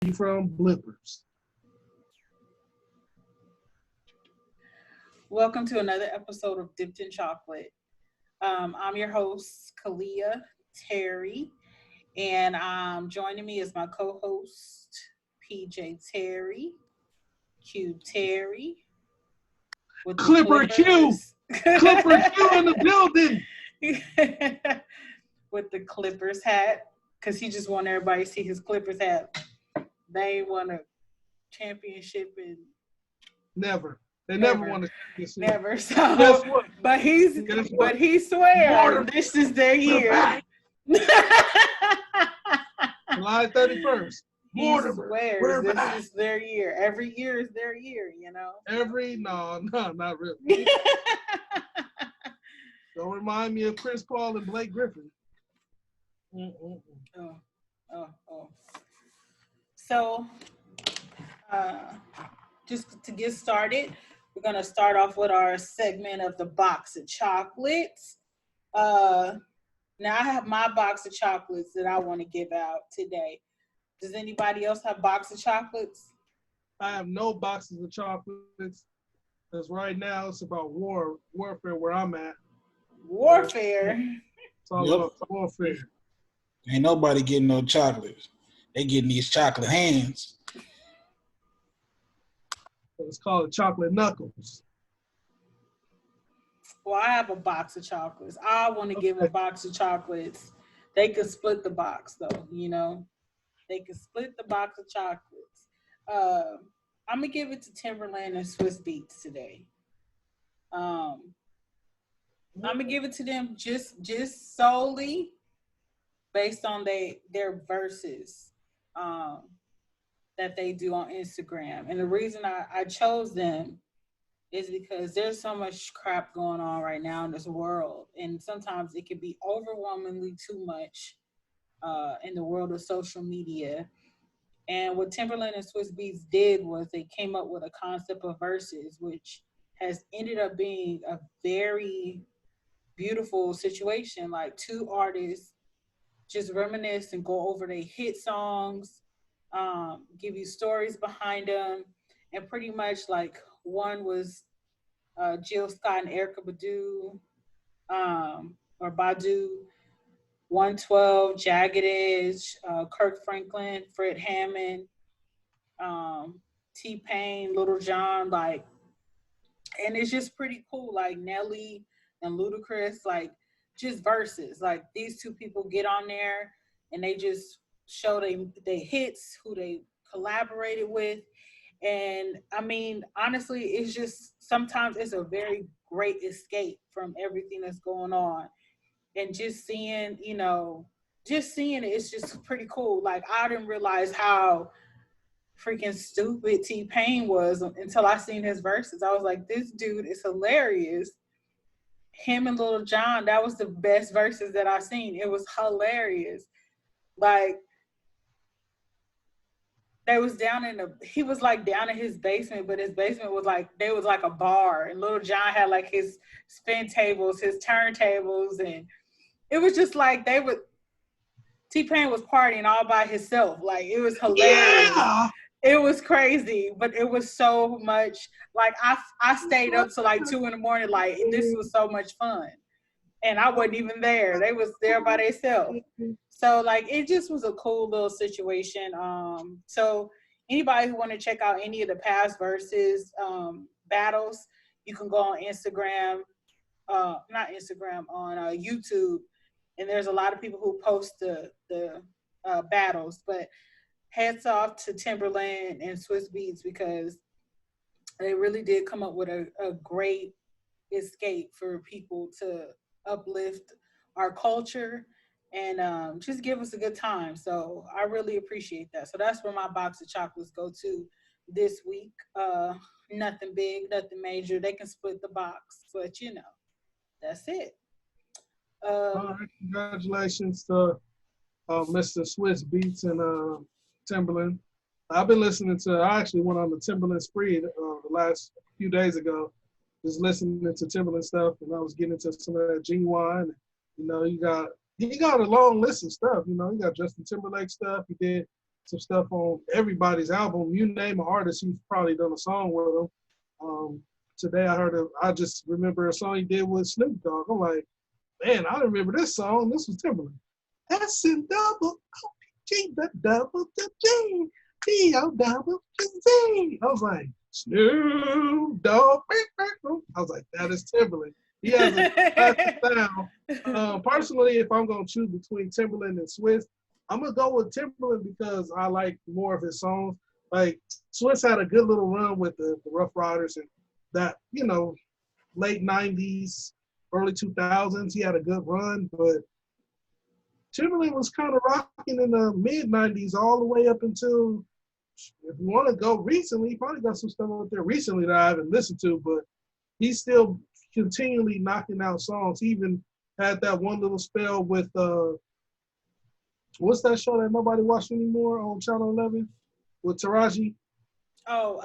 you from Blippers. Welcome to another episode of Dipped in Chocolate. I'm your host, Kalia Terry, and joining me is my co-host, PJ Terry, Q Terry, with the Clipper Q. Clippers. Clipper Q in the building. With the Clippers hat, because he just want everybody to see his Clippers hat. They won a championship in Never. They never won a championship. Never. So, Guess what? but he swear this is their year. July 31st. He swears this is their year. Every year is their year, you know. No, not really. Don't remind me of Chris Paul and Blake Griffin. Oh. So, just to get started, we're gonna start off with our segment of the box of chocolates. Now I have my box of chocolates that I want to give out today. Does anybody else have box of chocolates? I have no boxes of chocolates because right now it's about warfare where I'm at. Warfare? It's all about warfare. Ain't nobody getting no chocolates. They getting these chocolate hands. It's called chocolate knuckles. Well, I have a box of chocolates. I want to give a box of chocolates. They could split the box, though, you know. They could split the box of chocolates. I'm going to give it to Timberland and Swiss Beats today. I'm going to give it to them just solely based on their verses that they do on Instagram. And the reason I chose them is because there's so much crap going on right now in this world. And sometimes it can be overwhelmingly too much in the world of social media. And what Timberland and Swiss Beats did was they came up with a concept of verses, which has ended up being a very beautiful situation. Like two artists just reminisce and go over their hit songs, give you stories behind them, and pretty much like one was Jill Scott and Erykah Badu, or Badu, 112, Jagged Edge, Kirk Franklin, Fred Hammond, T-Pain, Little John, like, and it's just pretty cool. Like Nelly and Ludacris, like just verses. Like these two people get on there and they just show they hits, who they collaborated with. And I mean, honestly, it's just sometimes it's a very great escape from everything that's going on. And just seeing, it, it's just pretty cool. Like I didn't realize how freaking stupid T-Pain was until I seen his verses. I was like, this dude is hilarious. Him and Little John, that was the best verses that I seen. It was hilarious. Like he was like down in his basement, but his basement was like, there was like a bar, and Little John had like his spin tables, his turntables, and it was just like T-Pain was partying all by himself. Like it was hilarious. Yeah. It was crazy, but it was so much, like I stayed up till like 2 a.m, like this was so much fun. And I wasn't even there. They was there by themselves. So like it just was a cool little situation. So anybody who want to check out any of the past versus battles, you can go on Instagram, not Instagram, on YouTube, and there's a lot of people who post the battles. But hats off to Timberland and Swiss Beats because they really did come up with a great escape for people to uplift our culture and just give us a good time. So I really appreciate that. So that's where my box of chocolates go to this week. Nothing big, nothing major. They can split the box, but that's it. All right, congratulations to Mr. Swiss Beats and Timberland. I've been listening to, I actually went on the Timberland spree the last few days ago, just listening to Timberland stuff, and I was getting into some of that Genuine. He got a long list of stuff. He got Justin Timberlake stuff. He did some stuff on everybody's album. You name an artist, he's probably done a song with them. Today I just remember a song he did with Snoop Dogg. I'm like, man, I remember this song. This was Timberland. S and double G, the double the G, D-O double Z. I was like, Snoop Dogg. I was like, that is Timberland. He has a classic sound. Personally, if I'm going to choose between Timberland and Swizz, I'm going to go with Timberland because I like more of his songs. Like, Swizz had a good little run with the Rough Riders and that, you know, late 90s, early 2000s. He had a good run, but Timberland was kind of rocking in the mid-90s all the way up until, if you want to go recently, he probably got some stuff out there recently that I haven't listened to, but he's still continually knocking out songs. He even had that one little spell with, what's that show that nobody watched anymore on Channel 11 with Taraji? Oh,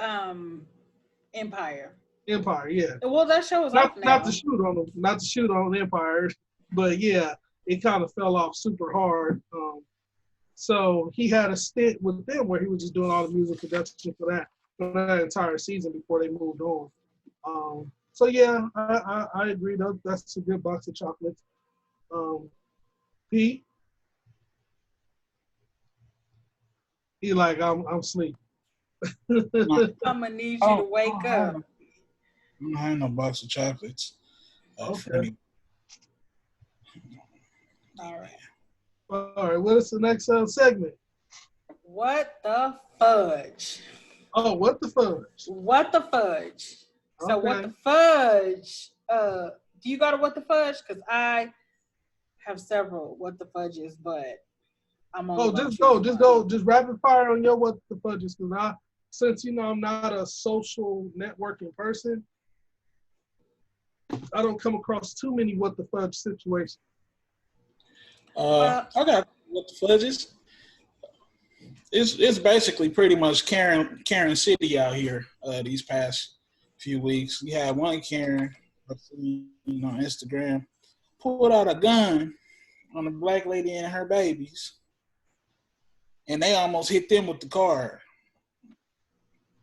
Empire. Empire, yeah. Well, that show is off now. Not to shoot on Empire, but yeah, it kind of fell off super hard. So he had a stint with them where he was just doing all the music production for that entire season before they moved on. So yeah, I agree. That's a good box of chocolates. Pete, he like I'm asleep. I'm gonna need you to wake up. I don't have no box of chocolates. Okay. All right. All right. What is the next segment? What the fudge? Oh, what the fudge? What the fudge? So Okay. what the fudge? Do you got a what the fudge? Because I have several what the fudges, but I'm on. Just rapid fire on your what the fudges, because since you know I'm not a social networking person, I don't come across too many what the fudge situations. I got what the fudges. It's basically pretty much Karen City out here these past few weeks. We had one Karen on Instagram pulled out a gun on a black lady and her babies, and they almost hit them with the car.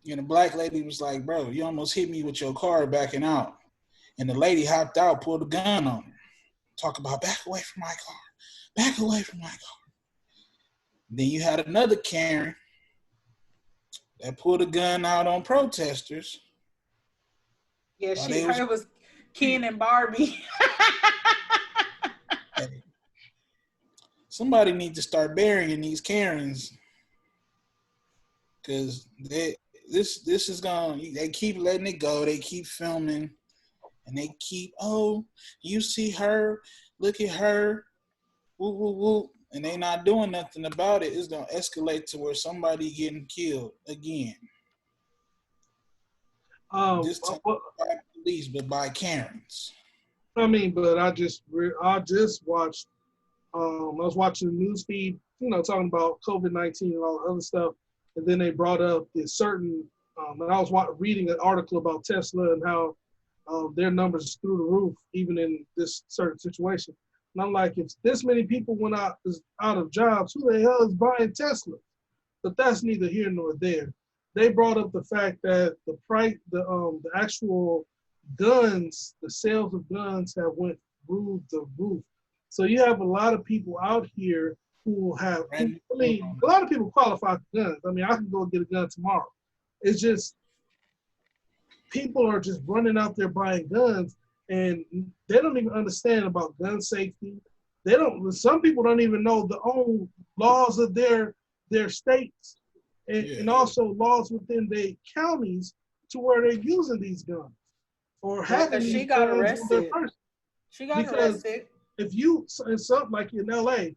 And the black lady was like, "Bro, you almost hit me with your car backing out." And the lady hopped out, pulled a gun on her. Talk about back away from my car. Back away from my car. Then you had another Karen that pulled a gun out on protesters. Yeah, it was Ken and Barbie. Hey, somebody needs to start burying these Karens, because this is gone. They keep letting it go. They keep filming, and they keep, oh, you see her, look at her, woo woo woo, and they not doing nothing about it. It's gonna escalate to where somebody getting killed again. This time not by police, but by Karens. I mean, but I just watched. I was watching the news feed, talking about COVID-19 and all the other stuff, and then they brought up this certain. And I was reading an article about Tesla and how their numbers is through the roof, even in this certain situation. And I'm like, if this many people went out of jobs, who the hell is buying Tesla? But that's neither here nor there. They brought up the fact that the price, the actual guns, the sales of guns have went through the roof. So you have a lot of people out here who have, a lot of people qualify for guns. I mean, I can go get a gun tomorrow. It's just, people are just running out there buying guns, and they don't even understand about gun safety. Some people don't even know the own laws of their states and also laws within the counties to where they're using these guns or having these guns on their person. She got arrested. If you, in something like in LA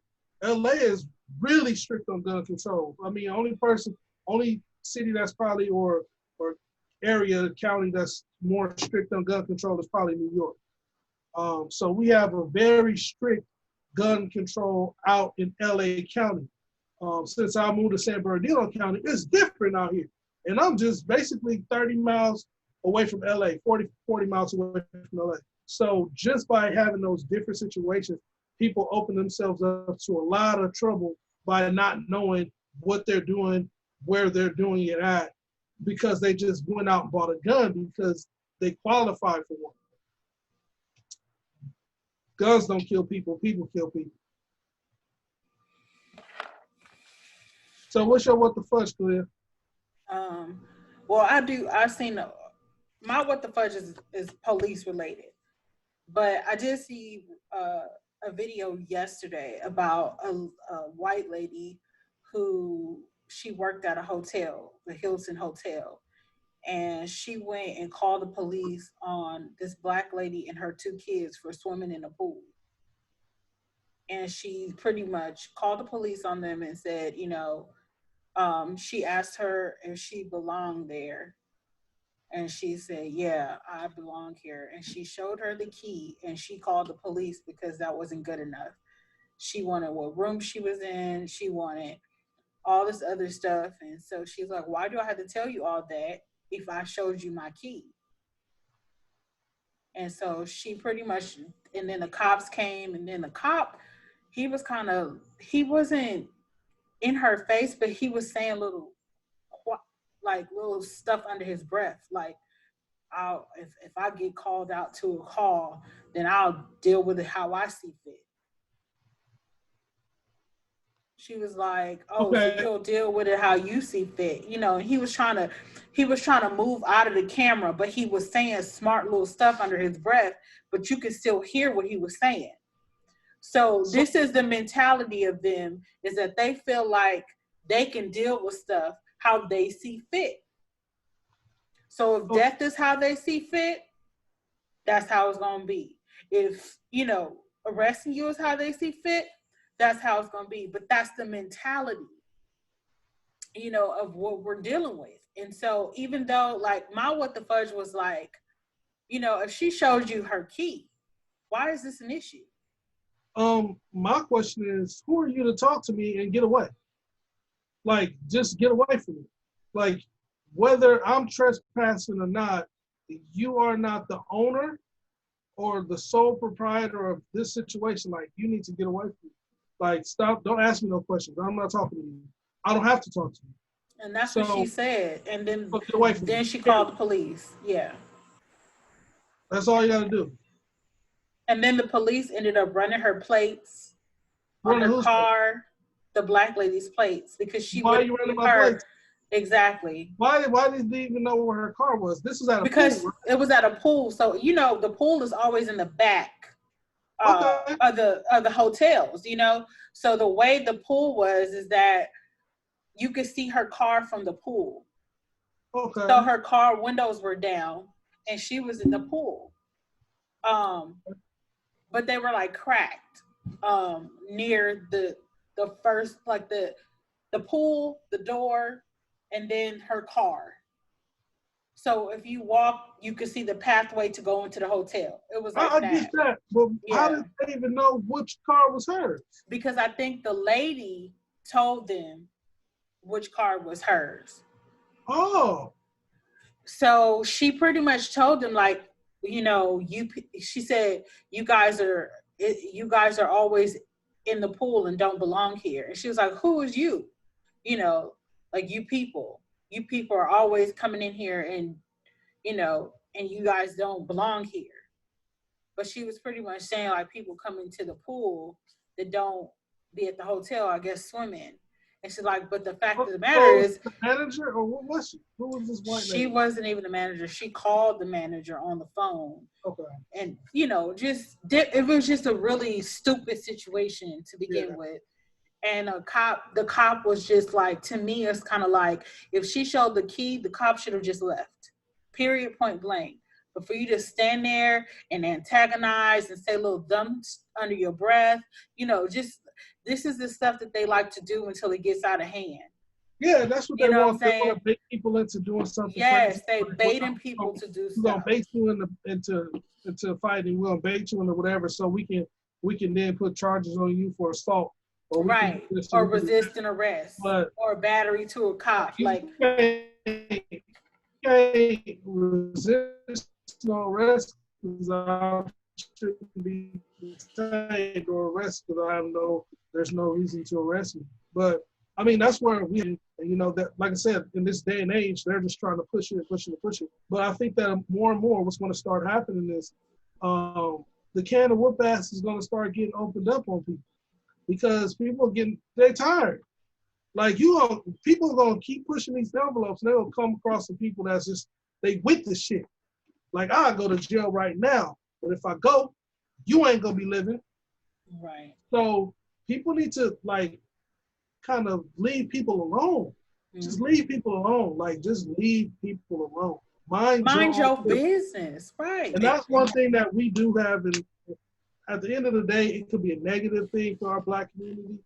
is really strict on gun control. I mean, only city that's probably, or area, county that's more strict on gun control is probably New York. So we have a very strict gun control out in LA County. Since I moved to San Bernardino County, it's different out here. And I'm just basically 30 miles away from LA, 40 miles away from LA. So just by having those different situations, people open themselves up to a lot of trouble by not knowing what they're doing, where they're doing it at, because they just went out and bought a gun because they qualified for one. Guns don't kill people, people kill people. So what's your what the fudge, Clea? Well, I've seen my what the fudge is police related, but I did see a video yesterday about a white lady who she worked at a hotel, the Hilton Hotel, and she went and called the police on this black lady and her 2 kids for swimming in a pool. And she pretty much called the police on them and said, she asked her if she belonged there. And she said, yeah, I belong here. And she showed her the key and she called the police because that wasn't good enough. She wanted what room she was in. She wanted all this other stuff. And so she's like, why do I have to tell you all that if I showed you my key? And so she pretty much, and then the cops came, and then the cop, he wasn't in her face, but he was saying little stuff under his breath. Like, if I get called out to a call, then I'll deal with it how I see fit. She was like, oh, okay. So you'll deal with it how you see fit. And he was trying to move out of the camera, but he was saying smart little stuff under his breath, but you could still hear what he was saying. So this is the mentality of them, is that they feel like they can deal with stuff how they see fit. So if death is how they see fit, that's how it's going to be. If, arresting you is how they see fit, that's how it's going to be. But that's the mentality, of what we're dealing with. And so even though, like, my what the fudge was like, if she showed you her key, why is this an issue? My question is, who are you to talk to me and get away? Like, just get away from me. Like, whether I'm trespassing or not, you are not the owner or the sole proprietor of this situation. Like, you need to get away from me. Like, stop. Don't ask me no questions. I'm not talking to you. I don't have to talk to you. And that's what she said. And then she called the police. Yeah. That's all you got to do. And then the police ended up running her plates on her car, the black lady's plates, because she Why are you running my plates? Exactly. Why did they even know where her car was? This was at a pool, right? It was at a pool. So, the pool is always in the back of the hotels, So the way the pool was is that you could see her car from the pool. Okay. So her car windows were down and she was in the pool. But they were like cracked near the first, like the pool, the door, and then her car. So if you walk, you could see the pathway to go into the hotel. It was like I get that, but how did they even know which car was hers? Because I think the lady told them which car was hers. Oh. So she pretty much told them, like, she said, you guys are always in the pool and don't belong here. And she was like, who is you? Like, you people are always coming in here and, and you guys don't belong here. But she was pretty much saying, like, people come into the pool that don't be at the hotel, I guess, swimming. And she's like, but the fact of the matter is, the manager, or what was she? Who was this white lady? She wasn't even the manager. She called the manager on the phone. Okay. And, it was just a really stupid situation to begin with. And the cop was just like, to me, it's kind of like, if she showed the key, the cop should have just left. Period, point blank. But for you to stand there and antagonize and say little dumb under your breath, this is the stuff that they like to do until it gets out of hand. Yeah, that's what they want. They want to bait people into doing something. Yes, they baiting people to do stuff. We're gonna bait you into fighting. We're gonna bait you into whatever, so we can then put charges on you for assault. Or resisting arrest, or battery to a cop. You can't resist no arrest because I shouldn't be detained or arrested because there's no reason to arrest me. But I mean, that's where we, you know, that like I said, in this day and age, they're just trying to push it, push it, push it. But I think that more and more, what's going to start happening is the can of whoop ass is going to start getting opened up on people because people are they're tired. Like people are going to keep pushing these envelopes, and they'll come across some people that's just they with the shit. Like I go to jail right now, but if I go, you ain't gonna be living. Right. So people need to like kind of leave people alone. Just leave people alone. Like just leave people alone. Mind your business. Right. And that's one thing that we do have. And at the end of the day, it could be a negative thing for our Black community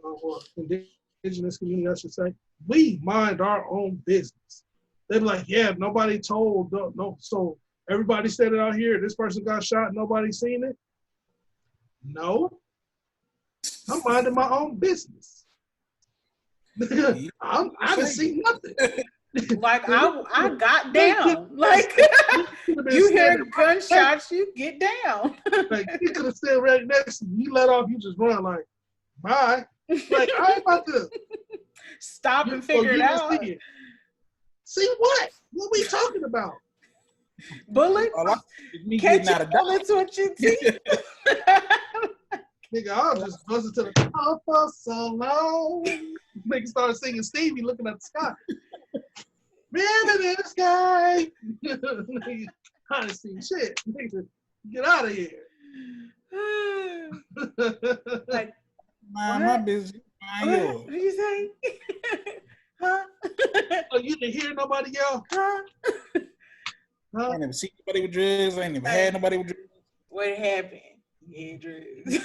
or indigenous community, I should say. We mind our own business. They're like, yeah, nobody told. No, so everybody standing out here, this person got shot, nobody seen it. No, I'm minding my own business. I haven't seen nothing. Like I got down. Like you hear gunshots, you get down. Like you could have stayed right next to you. You let off, you just run like, bye. Like I ain't about to stop and figure it out. See what? What we talking about? Bullet? Catch a bullet with your teeth. Nigga, I'll just buzz it to the top for so long. Nigga start singing Stevie looking at the sky. Man in the sky. Nigga, I didn't see shit. Nigga, get out of here. Like, mind my business. What did you say? Huh? Oh, you didn't hear nobody yell? Huh? I ain't never seen nobody with drugs. I ain't never had nobody with drugs. What happened? Yeah, drugs.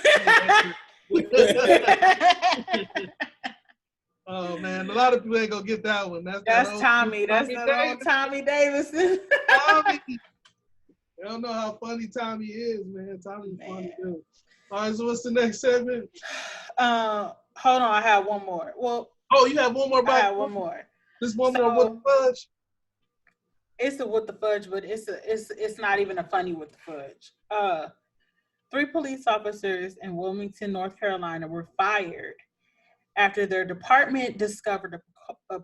Oh man, a lot of people ain't gonna get that one. That's Tommy. That's that old Tommy Davidson. Tommy. You don't know how funny Tommy is, man. Tommy's funny too. All right, so what's the next segment? Hold on, I have one more. Well, you have one more. I have one more. This one more with the fudge. It's a with the fudge, but it's not even a funny with the fudge. 3 police officers in Wilmington, North Carolina, were fired after their department discovered a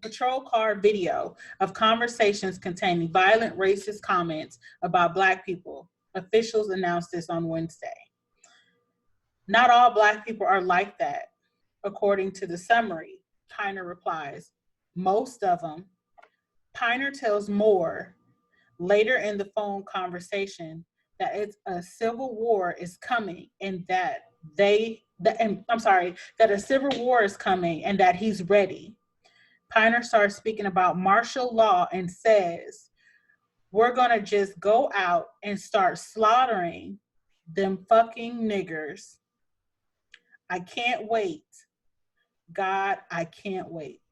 patrol car video of conversations containing violent racist comments about Black people. Officials announced this on Wednesday. Not all Black people are like that, according to the summary. Piner replies, most of them. Piner tells Moore later in the phone conversation that a civil war is coming and that a civil war is coming and that he's ready. Piner starts speaking about martial law and says, we're gonna just go out and start slaughtering them fucking niggers. I can't wait. God, I can't wait.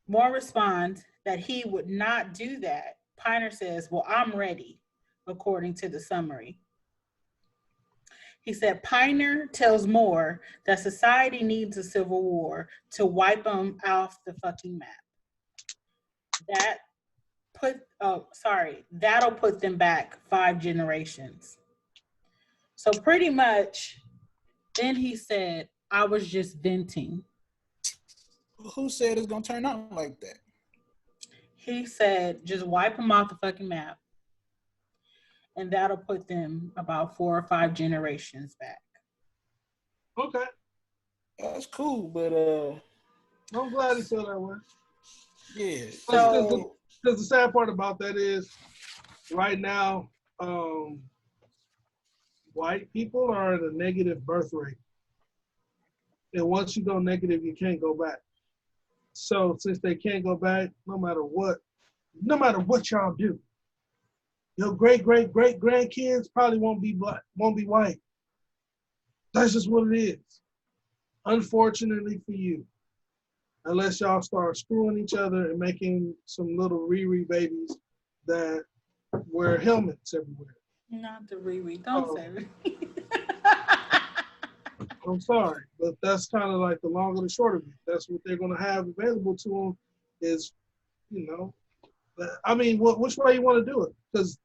Moore responds that he would not do that. Piner says, well, I'm ready, according to the summary. He said, Piner tells Moore that society needs a civil war to wipe them off the fucking map. That'll put them back 5 generations. So pretty much, then he said, I was just venting. Who said it's gonna turn out like that? He said, just wipe them off the fucking map. And that'll put them about 4 or 5 generations back. Okay. That's cool, but I'm glad he said that way. Yeah. So, because the sad part about that is, right now, white people are at a negative birth rate. And once you go negative, you can't go back. So since they can't go back, no matter what y'all do, your great grandkids probably won't be black, won't be white. That's just what it is. Unfortunately for you, unless y'all start screwing each other and making some little Riri babies that wear helmets everywhere. Not the Riri, don't say Riri. I'm sorry, but that's kind of like the long and the short of it. That's what they're going to have available to them is, I mean, which way you want to do it? Because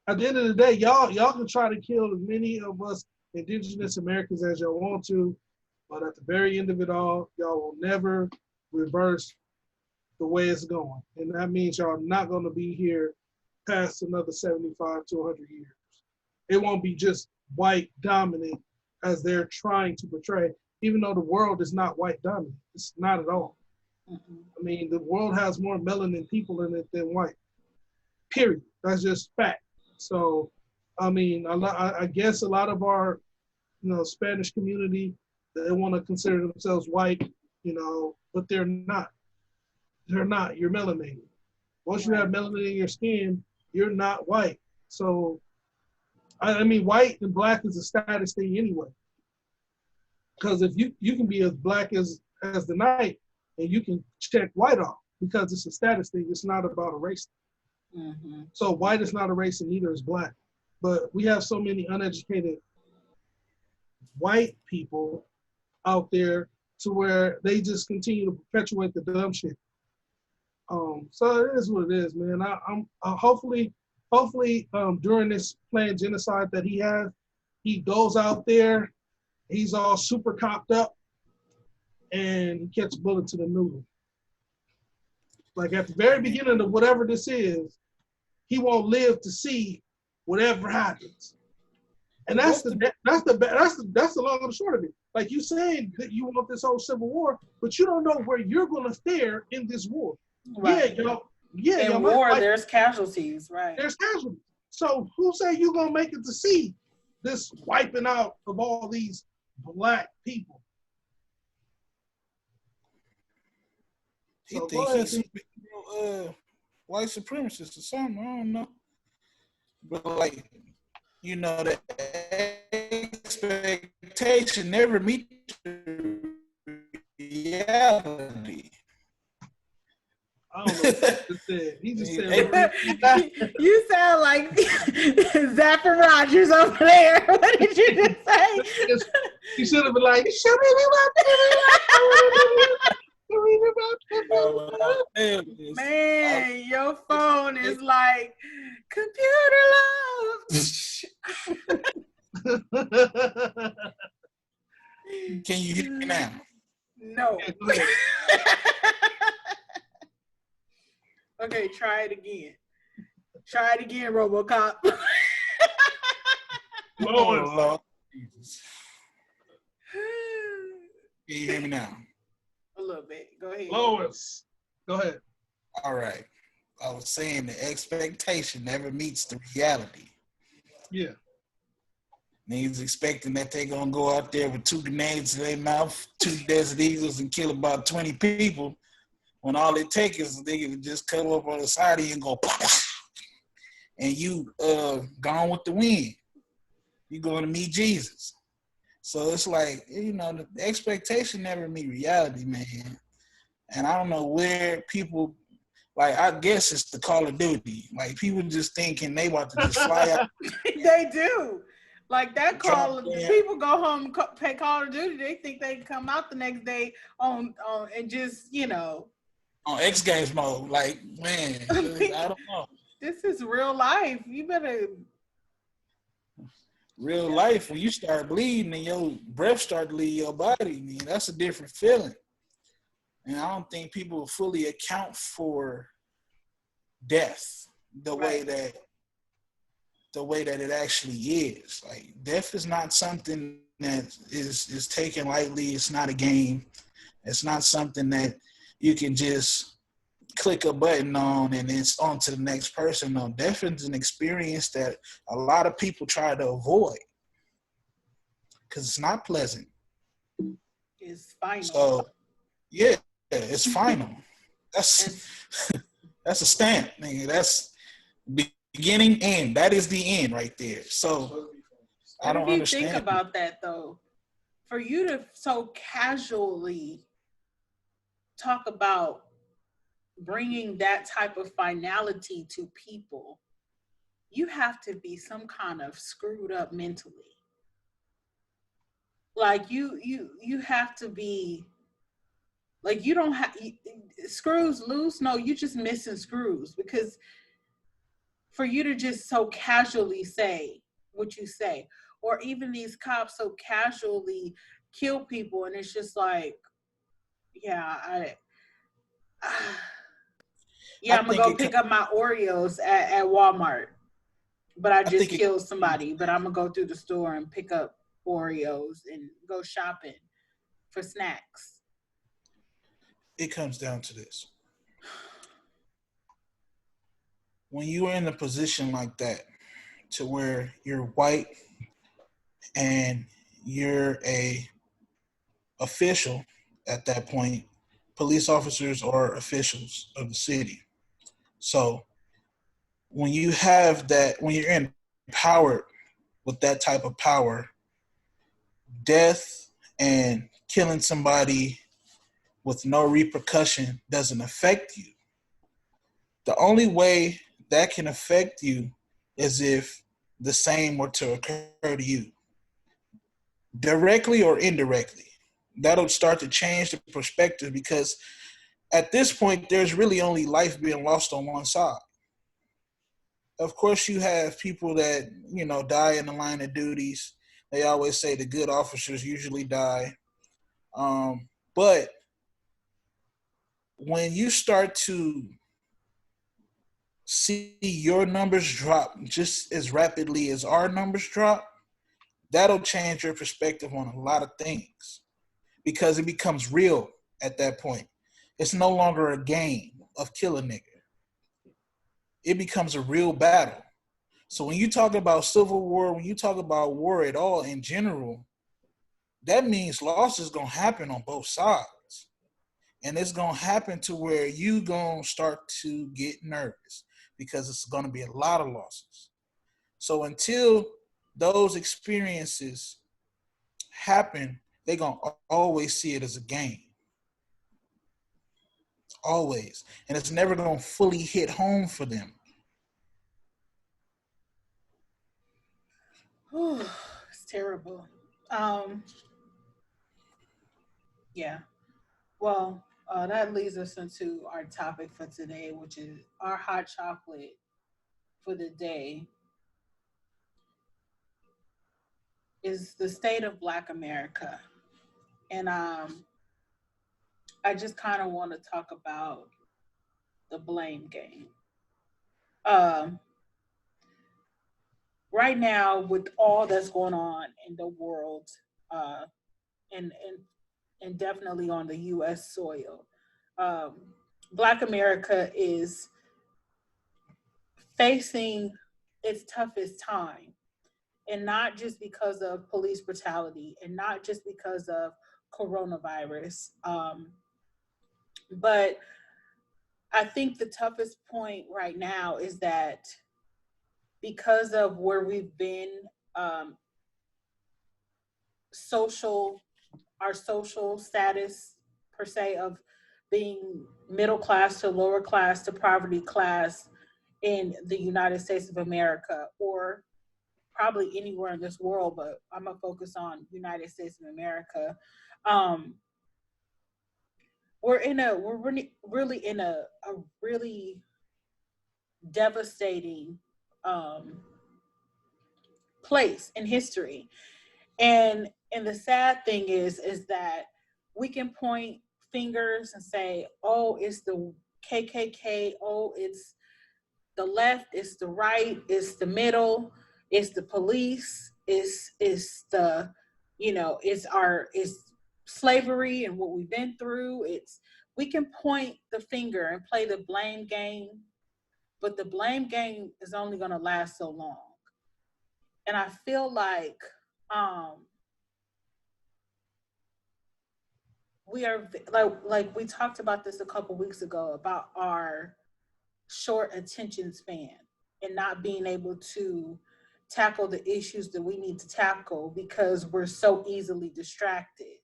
at the end of the day, y'all can try to kill as many of us indigenous Americans as y'all want to. But at the very end of it all, y'all will never reverse the way it's going. And that means y'all are not going to be here past another 75 to 100 years. It won't be just white dominant as they're trying to portray, even though the world is not white dominant. It's not at all. I mean, the world has more melanin people in it than white. Period. That's just fact. So, I mean, I guess a lot of our, Spanish community, they want to consider themselves white, but they're not. They're not. You're melanated. Once you have melanin in your skin, you're not white. So, I mean, white and black is a status thing anyway. Because if you can be as black as the night, and you can check white off because it's a status thing. It's not about a race. So white is not a race, and neither is black. But we have so many uneducated white people out there to where they just continue to perpetuate the dumb shit. So it is what it is, man. I'm hopefully during this planned genocide that he has, he goes out there, he's all super copped up, and he gets a bullet to the noodle. Like at the very beginning of whatever this is, he won't live to see whatever happens. And that's the long and the short of it. Like you saying that you want this whole civil war, but you don't know where you're gonna fare in this war. Right. In war, there's casualties, right? There's casualties. So who say you gonna make it to see this wiping out of all these black people? He think he's white supremacist or something. I don't know. But like, the expectation never meets reality. I don't know what he said. He just said, you sound like Zappa Rogers over there. What did you just say? He should have been like, man, your phone is like computer love. Can you hear me now? No. Okay, try it again. Try it again, RoboCop. Lord Jesus. Can you hear me now? A little bit. Go ahead. Lois, go ahead. All right. I was saying the expectation never meets the reality. Yeah. Niggas expecting that they're going to go out there with 2 grenades in their mouth, 2 Desert Eagles, and kill about 20 people, when all it takes is a nigga to just come up on the side of you and go, and you gone with the wind. You going to meet Jesus. So it's like, the expectation never meet reality, man. And I don't know where people, like, I guess it's the Call of Duty. Like, people just thinking they about to just fly out. They do. Like that people go home and play Call of Duty. They think they can come out the next day on and just, on X Games mode. Like, man, I don't know. This is real life. You better. Real life, when you start bleeding and your breath start to leave your body, man, that's a different feeling. And I don't think people fully account for death the way that it actually is. Like, death is not something that is taken lightly. It's not a game. It's not something that you can just click a button on and it's on to the next person. No, death is an experience that a lot of people try to avoid because it's not pleasant. It's final. So, yeah, it's final. That's a stamp, nigga. That's beginning, end. That is the end right there. So I don't understand. Think about that though. For you to so casually talk about bringing that type of finality to people, you have to be some kind of screwed up mentally. Like you have to be like, you don't have screws loose. No, you just missing screws, because for you to just so casually say what you say, or even these cops so casually kill people, and it's just like, yeah, yeah, I'm gonna go pick up my Oreos at Walmart, but I just killed somebody. But I'm gonna go through the store and pick up Oreos and go shopping for snacks. It comes down to this. When you are in a position like that, to where you're white and you're a official at that point, police officers are officials of the city. So when you have that, when you're empowered with that type of power, death and killing somebody with no repercussion doesn't affect you. The only way that can affect you is if the same were to occur to you, directly or indirectly. That'll start to change the perspective, because at this point, there's really only life being lost on one side. Of course, you have people that, die in the line of duties. They always say the good officers usually die. But when you start to see your numbers drop just as rapidly as our numbers drop, that'll change your perspective on a lot of things, because it becomes real at that point. It's no longer a game of kill a nigga. It becomes a real battle. So when you talk about civil war, when you talk about war at all in general, that means loss is going to happen on both sides. And it's going to happen to where you going to start to get nervous, because it's going to be a lot of losses. So until those experiences happen, they're going to always see it as a game. Always. And it's never going to fully hit home for them. It's terrible. Yeah. Well, that leads us into our topic for today, which is our hot chocolate for the day is the state of Black America. And I just kind of want to talk about the blame game. Right now, with all that's going on in the world, and definitely on the U.S. soil, Black America is facing its toughest time, and not just because of police brutality, and not just because of coronavirus, but I think the toughest point right now is that because of where we've been, our social status per se, of being middle class to lower class to poverty class in the United States of America, or probably anywhere in this world, but I'm gonna focus on United States of America. We're really in a really devastating place in history. And the sad thing is that we can point fingers and say, oh, it's the KKK, oh, it's the left, it's the right, it's the middle, it's the police, it's the, it's slavery and what we've been through. We can point the finger and play the blame game, but the blame game is only going to last so long. And I feel like we are like we talked about this a couple weeks ago about our short attention span and not being able to tackle the issues that we need to tackle because we're so easily distracted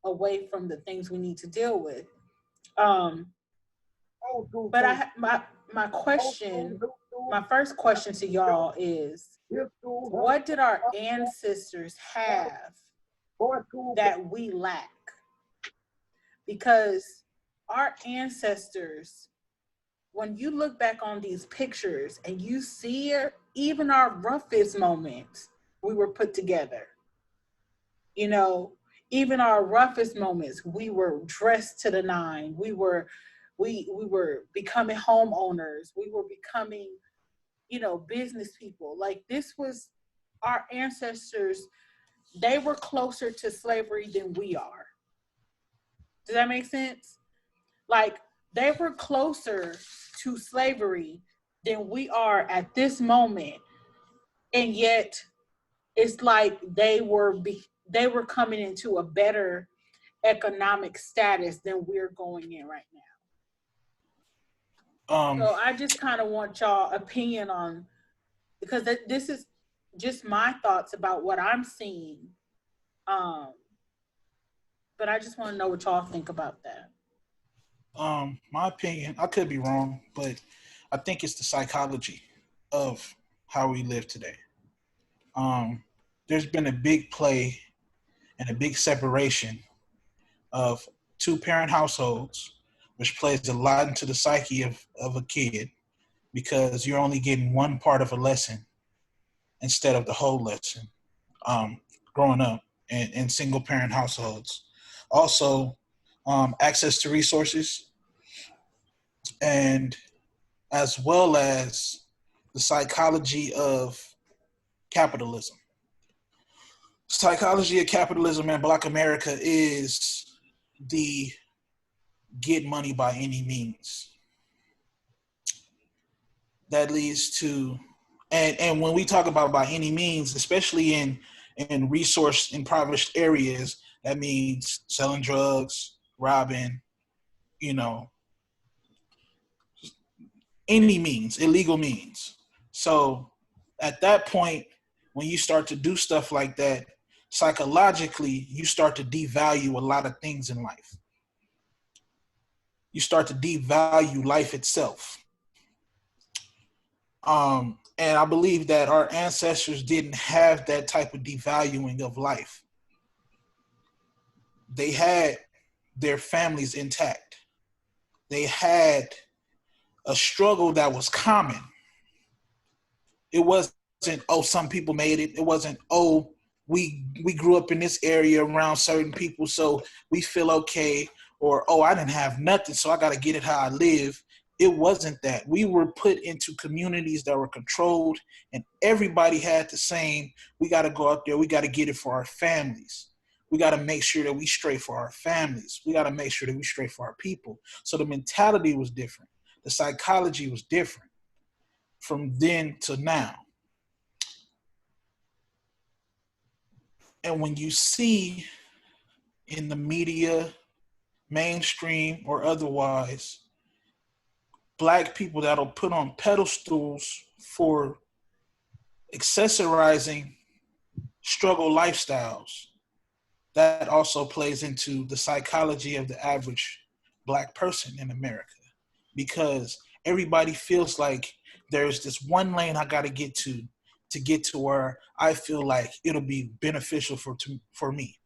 away from the things we need to deal with. But my first question to y'all is, what did our ancestors have that we lack? Because our ancestors, when you look back on these pictures and you see even our roughest moments, we were put together. even our roughest moments, we were dressed to the nine. We were becoming homeowners. We were becoming, business people. Like, this was our ancestors. They were closer to slavery than we are. Does that make sense? Like, they were closer to slavery than we are at this moment. And yet it's like they were coming into a better economic status than we're going in right now. So I just kind of want y'all opinion on, because this is just my thoughts about what I'm seeing. But I just want to know what y'all think about that. My opinion, I could be wrong, but I think it's the psychology of how we live today. There's been a big play and a big separation of two-parent households, which plays a lot into the psyche of a kid, because you're only getting one part of a lesson instead of the whole lesson growing up in single-parent households. Also, access to resources, and as well as the psychology of capitalism. Psychology of capitalism in Black America is the get money by any means. That leads to, and when we talk about by any means, especially in resource impoverished areas, that means selling drugs, robbing, any means, illegal means. So at that point, when you start to do stuff like that, psychologically, you start to devalue a lot of things in life. You start to devalue life itself. And I believe that our ancestors didn't have that type of devaluing of life. They had their families intact. They had a struggle that was common. It wasn't, oh, some people made it. It wasn't, oh, we grew up in this area around certain people, so we feel okay. Or, oh, I didn't have nothing, so I got to get it how I live. It wasn't that. We were put into communities that were controlled, and everybody had the same, we got to go out there, we got to get it for our families. We got to make sure that we straight for our families. We got to make sure that we straight for our people. So the mentality was different. The psychology was different from then to now. And when you see in the media, mainstream or otherwise, Black people that'll put on pedestals for accessorizing struggle lifestyles, that also plays into the psychology of the average Black person in America, because everybody feels like there's this one lane I got to get to where I feel like it'll be beneficial for me.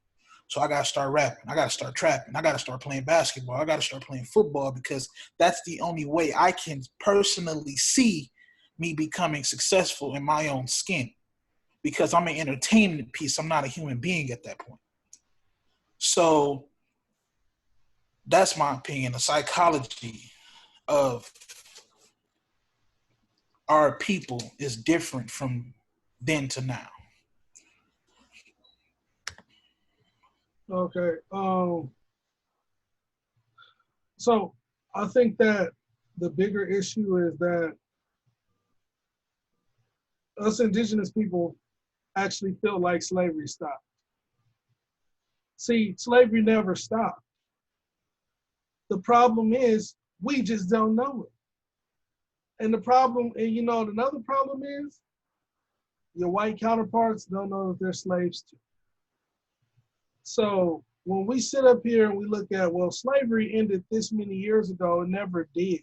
So I got to start rapping. I got to start trapping. I got to start playing basketball. I got to start playing football, because that's the only way I can personally see me becoming successful in my own skin, because I'm an entertainment piece. I'm not a human being at that point. So that's my opinion. The psychology of our people is different from then to now. Okay. So I think that the bigger issue is that us indigenous people actually feel like slavery stopped. See, slavery never stopped. The problem is we just don't know it. And the problem, and another problem is your white counterparts don't know that they're slaves too. So when we sit up here and we look at, well, slavery ended this many years ago, it never did.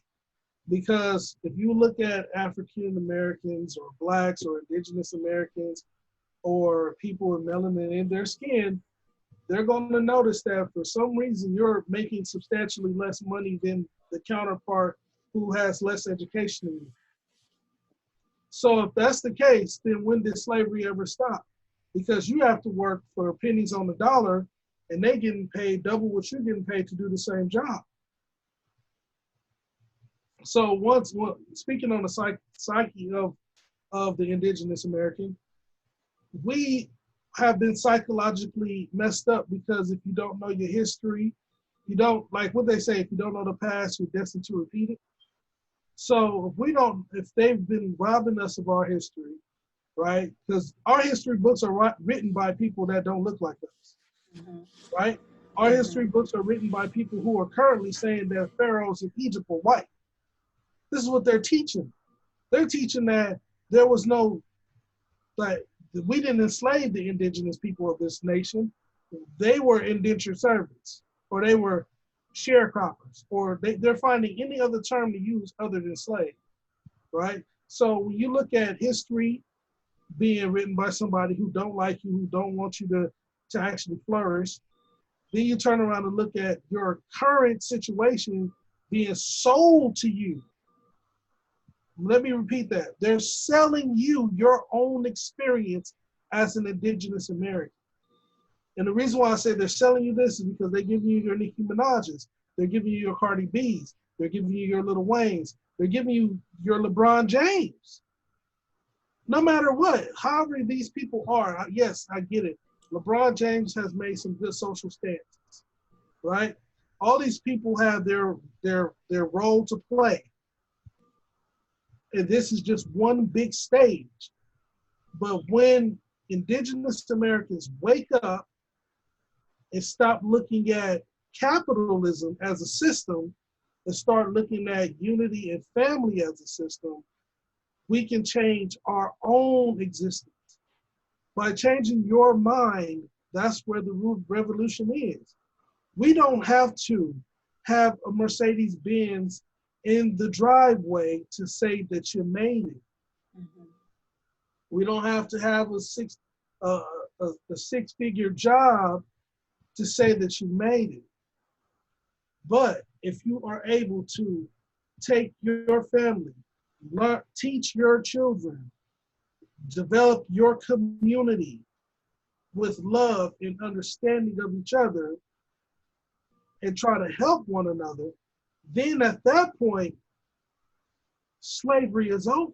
Because if you look at African Americans or Blacks or indigenous Americans or people with melanin in their skin, they're going to notice that for some reason you're making substantially less money than the counterpart who has less education than you. So if that's the case, then when did slavery ever stop? Because you have to work for pennies on the dollar and they getting paid double what you're getting paid to do the same job. So speaking on the psyche of the indigenous American, we have been psychologically messed up because if you don't know your history, you don't, like what they say, if you don't know the past, you're destined to repeat it. So if they've been robbing us of our history, right? Because our history books are written by people that don't look like us, right? Our history books are written by people who are currently saying that pharaohs in Egypt were white. This is what they're teaching. They're teaching that there was no, like, we didn't enslave the indigenous people of this nation. They were indentured servants, or they were sharecroppers, or they're finding any other term to use other than slave, right? So when you look at history being written by somebody who don't like you, who don't want you to actually flourish, then you turn around and look at your current situation being sold to you. Let me repeat that. They're selling you your own experience as an indigenous American. And the reason why I say they're selling you this is because they're giving you your Nicki Minaj's, they're giving you your Cardi B's, they're giving you your Lil Wayne's, they're giving you your LeBron James. No matter what, however these people are, yes, I get it. LeBron James has made some good social stances, right? All these people have their role to play. And this is just one big stage. But when indigenous Americans wake up and stop looking at capitalism as a system and start looking at unity and family as a system, we can change our own existence. By changing your mind, that's where the root revolution is. We don't have to have a Mercedes-Benz in the driveway to say that you made it. We don't have to have a six-figure job to say that you made it. But if you are able to take your family, teach your children, develop your community with love and understanding of each other, and try to help one another, then at that point, slavery is over.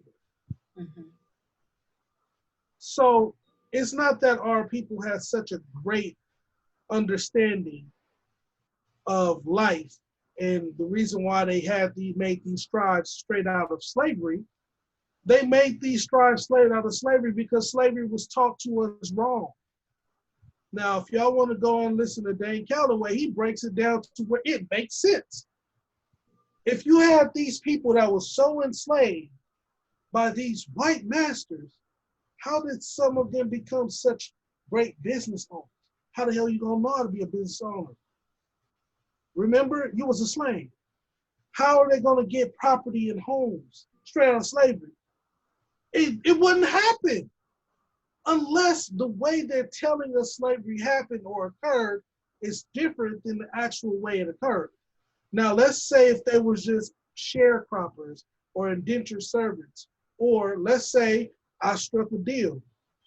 So it's not that our people had such a great understanding of life, and the reason why they made these strides straight out of slavery. They made these strides straight out of slavery because slavery was taught to us wrong. Now, if y'all want to go and listen to Dane Calloway, he breaks it down to where it makes sense. If you had these people that were so enslaved by these white masters, how did some of them become such great business owners? How the hell are you gonna know how to be a business owner? Remember, you was a slave. How are they gonna get property and homes straight out of slavery? It wouldn't happen unless the way they're telling us slavery happened or occurred is different than the actual way it occurred. Now, let's say if they were just sharecroppers or indentured servants, or let's say I struck a deal.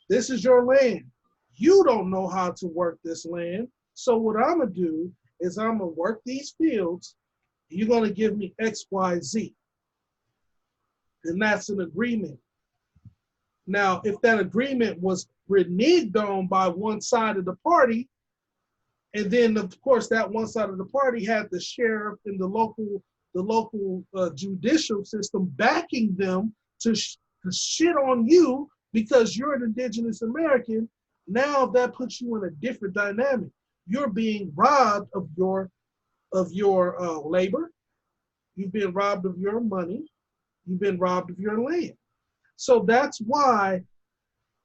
This is your land. You don't know how to work this land. So what I'm gonna do is I'm gonna work these fields. You're gonna give me X, Y, Z. And that's an agreement. Now, if that agreement was reneged on by one side of the party, and then of course that one side of the party had the sheriff and the local judicial system backing them to shit on you because you're an indigenous American, now that puts you in a different dynamic. You're being robbed of your labor. You've been robbed of your money. You've been robbed of your land. So that's why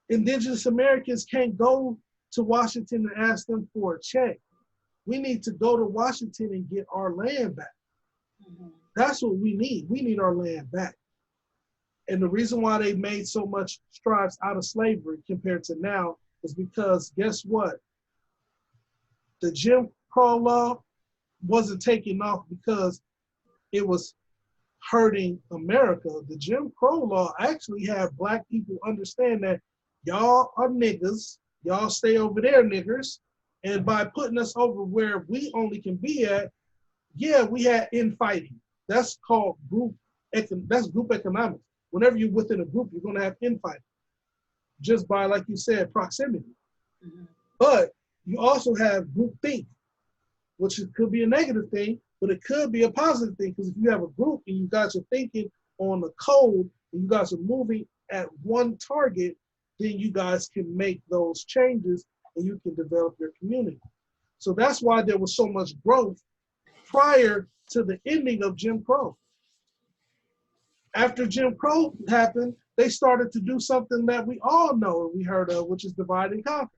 indigenous Americans can't go to Washington and ask them for a check. We need to go to Washington and get our land back. That's what we need. We need our land back. And the reason why they made so much strides out of slavery compared to now is because guess what? The Jim Crow law wasn't taken off because it was hurting America. The Jim Crow law actually had Black people understand that y'all are niggas, y'all stay over there niggers, And by putting us over where we only can be at, yeah, we had infighting. That's called that's group economics. Whenever you're within a group, you're going to have infighting just by, like you said, proximity. Mm-hmm. But you also have group think, which could be a negative thing, but it could be a positive thing, because if you have a group and you guys are thinking on the code and you guys are moving at one target, then you guys can make those changes and you can develop your community. So that's why there was so much growth prior to the ending of Jim Crow. After Jim Crow happened, they started to do something that we all know and we heard of, which is divide and conquer.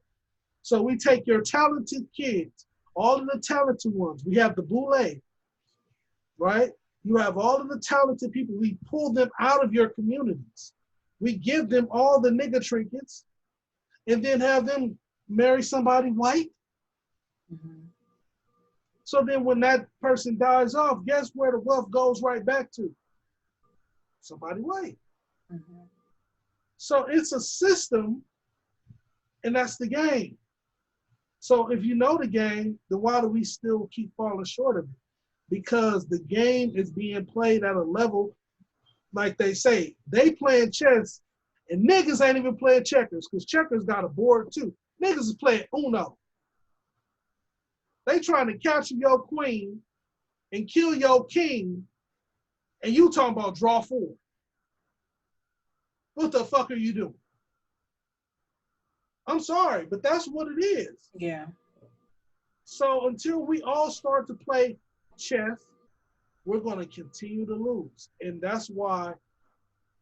So we take your talented kids, all of the talented ones. We have the boule, right? You have all of the talented people. We pull them out of your communities. We give them all the nigga trinkets and then have them marry somebody white. Mm-hmm. So then when that person dies off, guess where the wealth goes right back to? Somebody white. Mm-hmm. So it's a system, and that's the game. So if you know the game, then why do we still keep falling short of it? Because the game is being played at a level, like they say, they playing chess, and niggas ain't even playing checkers, because checkers got a board too. Niggas is playing Uno. They trying to capture your queen and kill your king, and you talking about draw four. What the fuck are you doing? I'm sorry, but that's what it is. Yeah. So until we all start to play chess, we're going to continue to lose. And that's why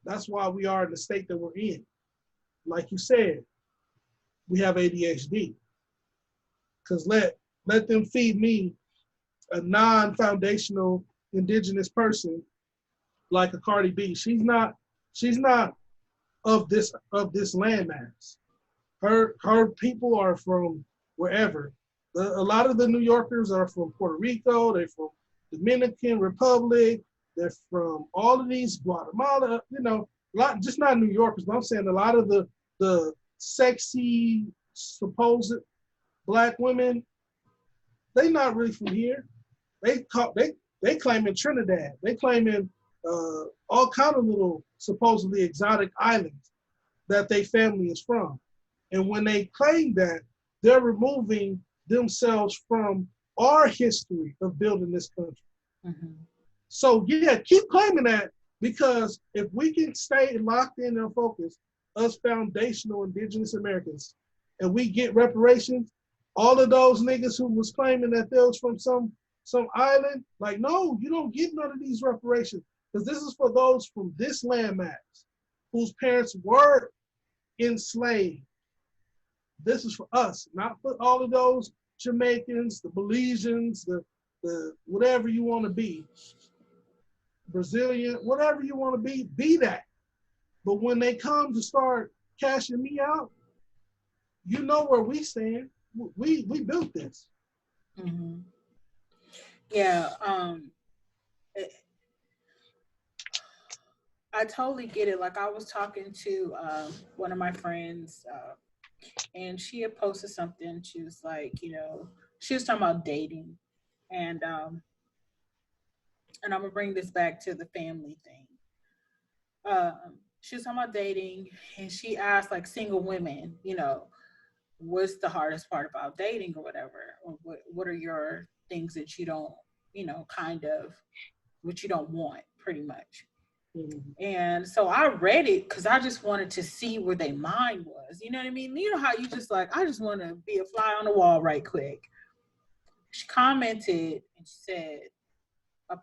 we are in the state that we're in. Like you said, we have ADHD. Because let them feed me a non-foundational indigenous person like a Cardi B. She's not of this landmass. Her people are from wherever. A lot of the New Yorkers are from Puerto Rico. They're from Dominican Republic. They're from all of these, Guatemala. You know, just not New Yorkers, but I'm saying a lot of the sexy supposed black women. They not really from here. They claiming Trinidad. They claiming all kind of little supposedly exotic islands that their family is from. And when they claim that, they're removing themselves from our history of building this country. Mm-hmm. So yeah, keep claiming that, because if we can stay locked in and focused, us foundational indigenous Americans, and we get reparations, all of those niggas who was claiming that they was from some island, like, no, you don't get none of these reparations, because this is for those from this landmass whose parents were enslaved. This is for us, not for all of those Jamaicans, the Belizeans, the whatever you want to be, Brazilian, whatever you want to be that. But when they come to start cashing me out, you know where we stand. We built this. Mm-hmm. Yeah, I totally get it. Like, I was talking to one of my friends, and she had posted something. She was like, you know, she was talking about dating, and I'm gonna bring this back to the family thing. She was talking about dating, and she asked, like, single women, you know, what's the hardest part about dating or whatever, or what are your things that you don't, you know, kind of what you don't want, pretty much. Mm-hmm. And so I read it because I just wanted to see where their mind was. You know what I mean? You know how you just like, I just want to be a fly on the wall right quick. She commented and she said, a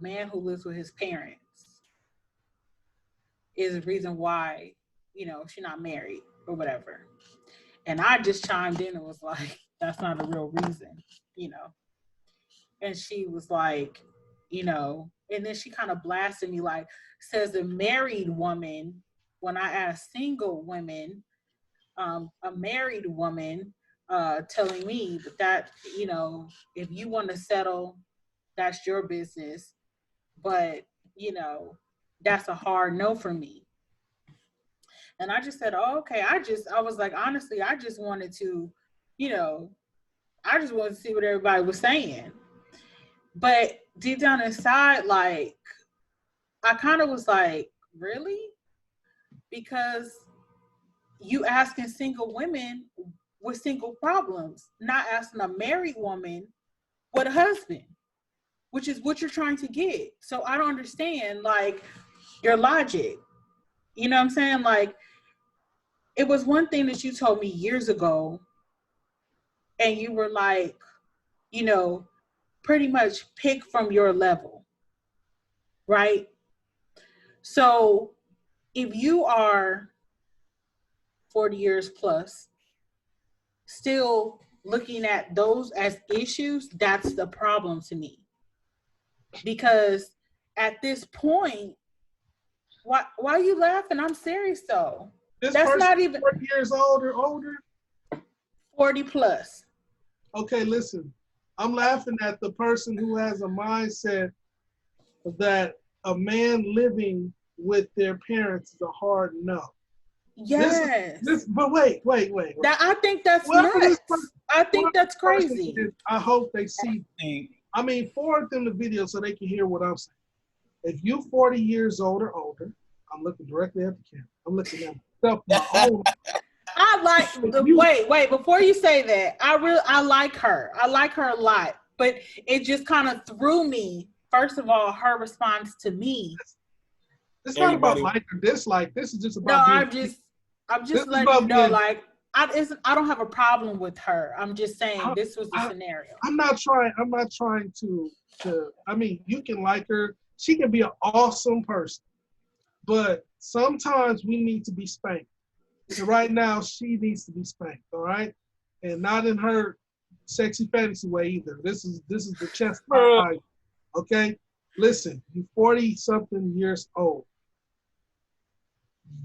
man who lives with his parents is the reason why, you know, she's not married or whatever. And I just chimed in and was like, that's not a real reason, you know. And she was like, you know, and then she kind of blasted me, like, says a married woman, when I asked single women, a married woman telling me that, you know, if you want to settle, that's your business. But, you know, that's a hard no for me. And I just said, oh, okay. I was like, honestly, I just wanted to you know, I just wanted to see what everybody was saying. But deep down inside, like, I kind of was like, really? Because you asking single women with single problems, not asking a married woman with a husband, which is what you're trying to get. So I don't understand, like, your logic. You know what I'm saying? Like, it was one thing that you told me years ago, and you were like, you know, pretty much pick from your level, right? So if you are 40 years plus, still looking at those as issues, that's the problem to me. Because at this point, why are you laughing? I'm serious though. This That's person not even 40 years old or older. 40 plus. Okay, listen. I'm laughing at the person who has a mindset that a man living with their parents is a hard no. Yes. But wait. That, I think that's Whoever this nuts. person- I think that's person crazy. is, I hope they see. I mean, forward them the video so they can hear what I'm saying. If you 40 years old or older, I'm looking directly at the camera. I'm looking at myself, my own. I like the wait, before you say that, I like her. I like her a lot. But it just kind of threw me. First of all, her response to me. It's not about like or dislike. This is just about I'm just letting you know, like, I don't have a problem with her. I'm just saying this was the scenario. I'm not trying to I mean, you can like her. She can be an awesome person. But sometimes we need to be spanked. And right now, she needs to be spanked, all right? And not in her sexy fantasy way either. This is the chest fight, okay? Listen, you're 40-something years old.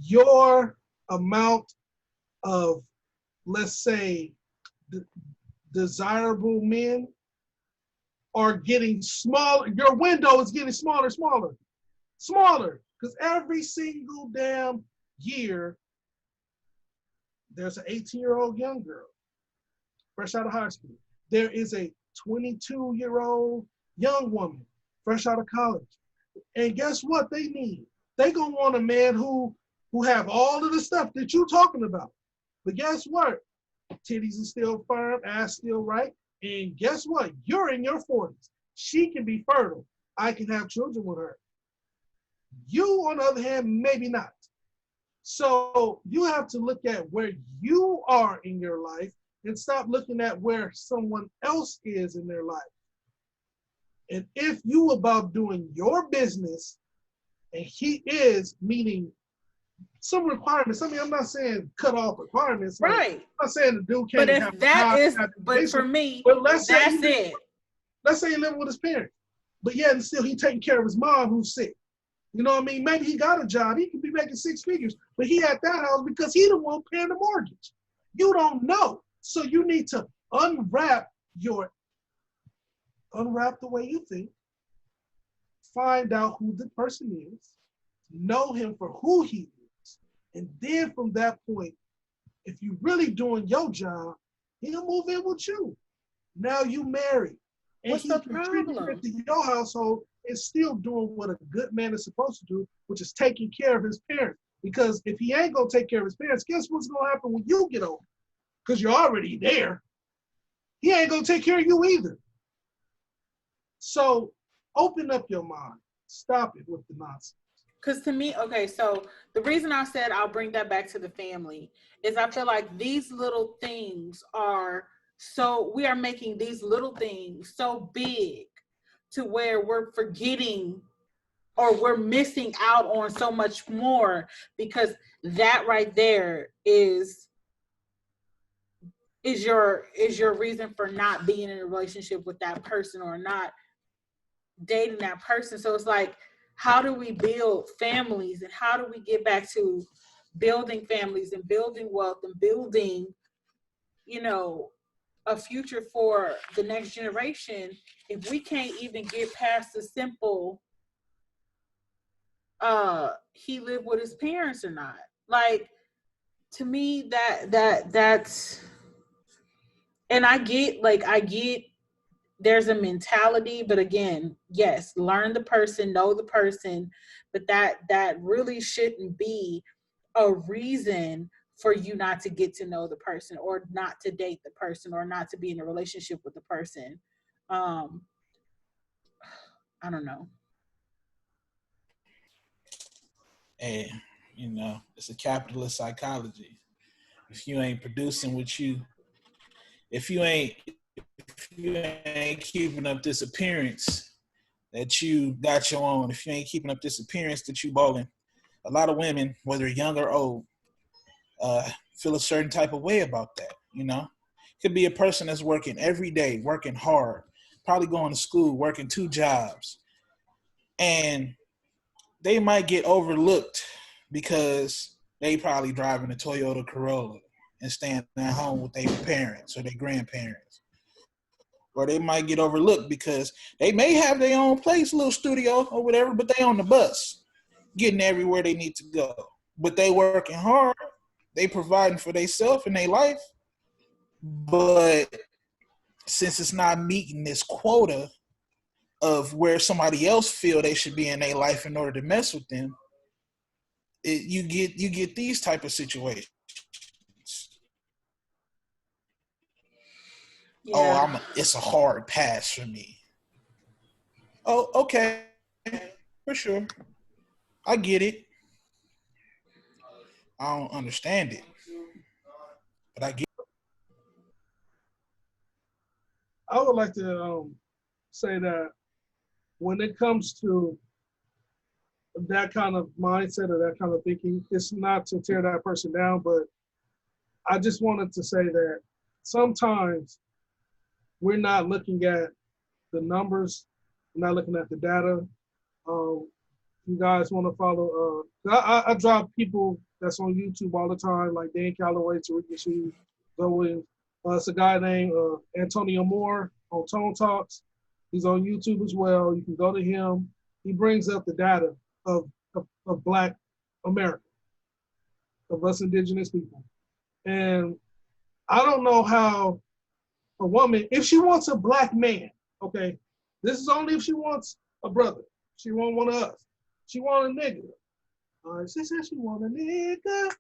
Your amount of, let's say, desirable men are getting smaller. Your window is getting smaller, because every single damn year, there's an 18-year-old young girl, fresh out of high school. There is a 22-year-old young woman, fresh out of college. And guess what they need? They gonna want a man who have all of the stuff that you're talking about. But guess what? Titties are still firm, ass still right. And guess what? You're in your 40s. She can be fertile. I can have children with her. You, on the other hand, maybe not. So you have to look at where you are in your life and stop looking at where someone else is in their life. And if you about doing your business and he is meeting some requirements, I mean, I'm not saying cut off requirements. Right. I'm not saying the dude can't have but for me, but that's it. Let's say he living with his parents, but yet and still he taking care of his mom who's sick. You know what I mean? Maybe he got a job. He could be making 6 figures, but he at that house because he the one paying the mortgage. You don't know. So you need to unwrap the way you think, find out who the person is, know him for who he is. And then from that point, if you're really doing your job, he'll move in with you. Now you married. And what's the problem? To your household is still doing what a good man is supposed to do, which is taking care of his parents. Because if he ain't gonna take care of his parents, guess what's gonna happen when you get older? Because you're already there. He ain't gonna take care of you either. So open up your mind. Stop it with the nonsense. Because to me, okay, so the reason I said I'll bring that back to the family is I feel like these little things we are making these little things so big to where we're forgetting or we're missing out on so much more, because that right there is your reason for not being in a relationship with that person or not dating that person. So it's like, how do we build families, and how do we get back to building families and building wealth and building, a future for the next generation if we can't even get past the simple he lived with his parents or not? Like, to me, that's And I get there's a mentality, but again, yes, learn the person, know the person, but that really shouldn't be a reason for you not to get to know the person or not to date the person or not to be in a relationship with the person. um I don't know. And it's a capitalist psychology. If you ain't producing what you, if you ain't, if you ain't keeping up this appearance that you got your own, if you ain't keeping up this appearance that you balling, a lot of women, whether young or old, feel a certain type of way about that. Could be a person that's working every day, working hard, probably going to school, working 2 jobs, and they might get overlooked because they probably driving a Toyota Corolla and staying at home with their parents or their grandparents. Or they might get overlooked because they may have their own place, little studio or whatever, but they on the bus, getting everywhere they need to go. But they working hard, they providing for themselves and their life. But since it's not meeting this quota of where somebody else feel they should be in their life in order to mess with them, you get these type of situations. Yeah. It's a hard pass for me. Oh, okay, for sure. I get it. I don't understand it, but I get it. I would like to say that when it comes to that kind of mindset or that kind of thinking, it's not to tear that person down, but I just wanted to say that sometimes we're not looking at the numbers, we're not looking at the data. You guys want to follow, I drop people that's on YouTube all the time, like Dan Calloway, Tariq Nasheed, Zoe. It's a guy named Antonio Moore on Tone Talks. He's on YouTube as well. You can go to him. He brings up the data of Black America, of us indigenous people. And I don't know how a woman, if she wants a Black man, okay, this is only if she wants a brother. She won't want us. She want a nigga. She said she want a nigga.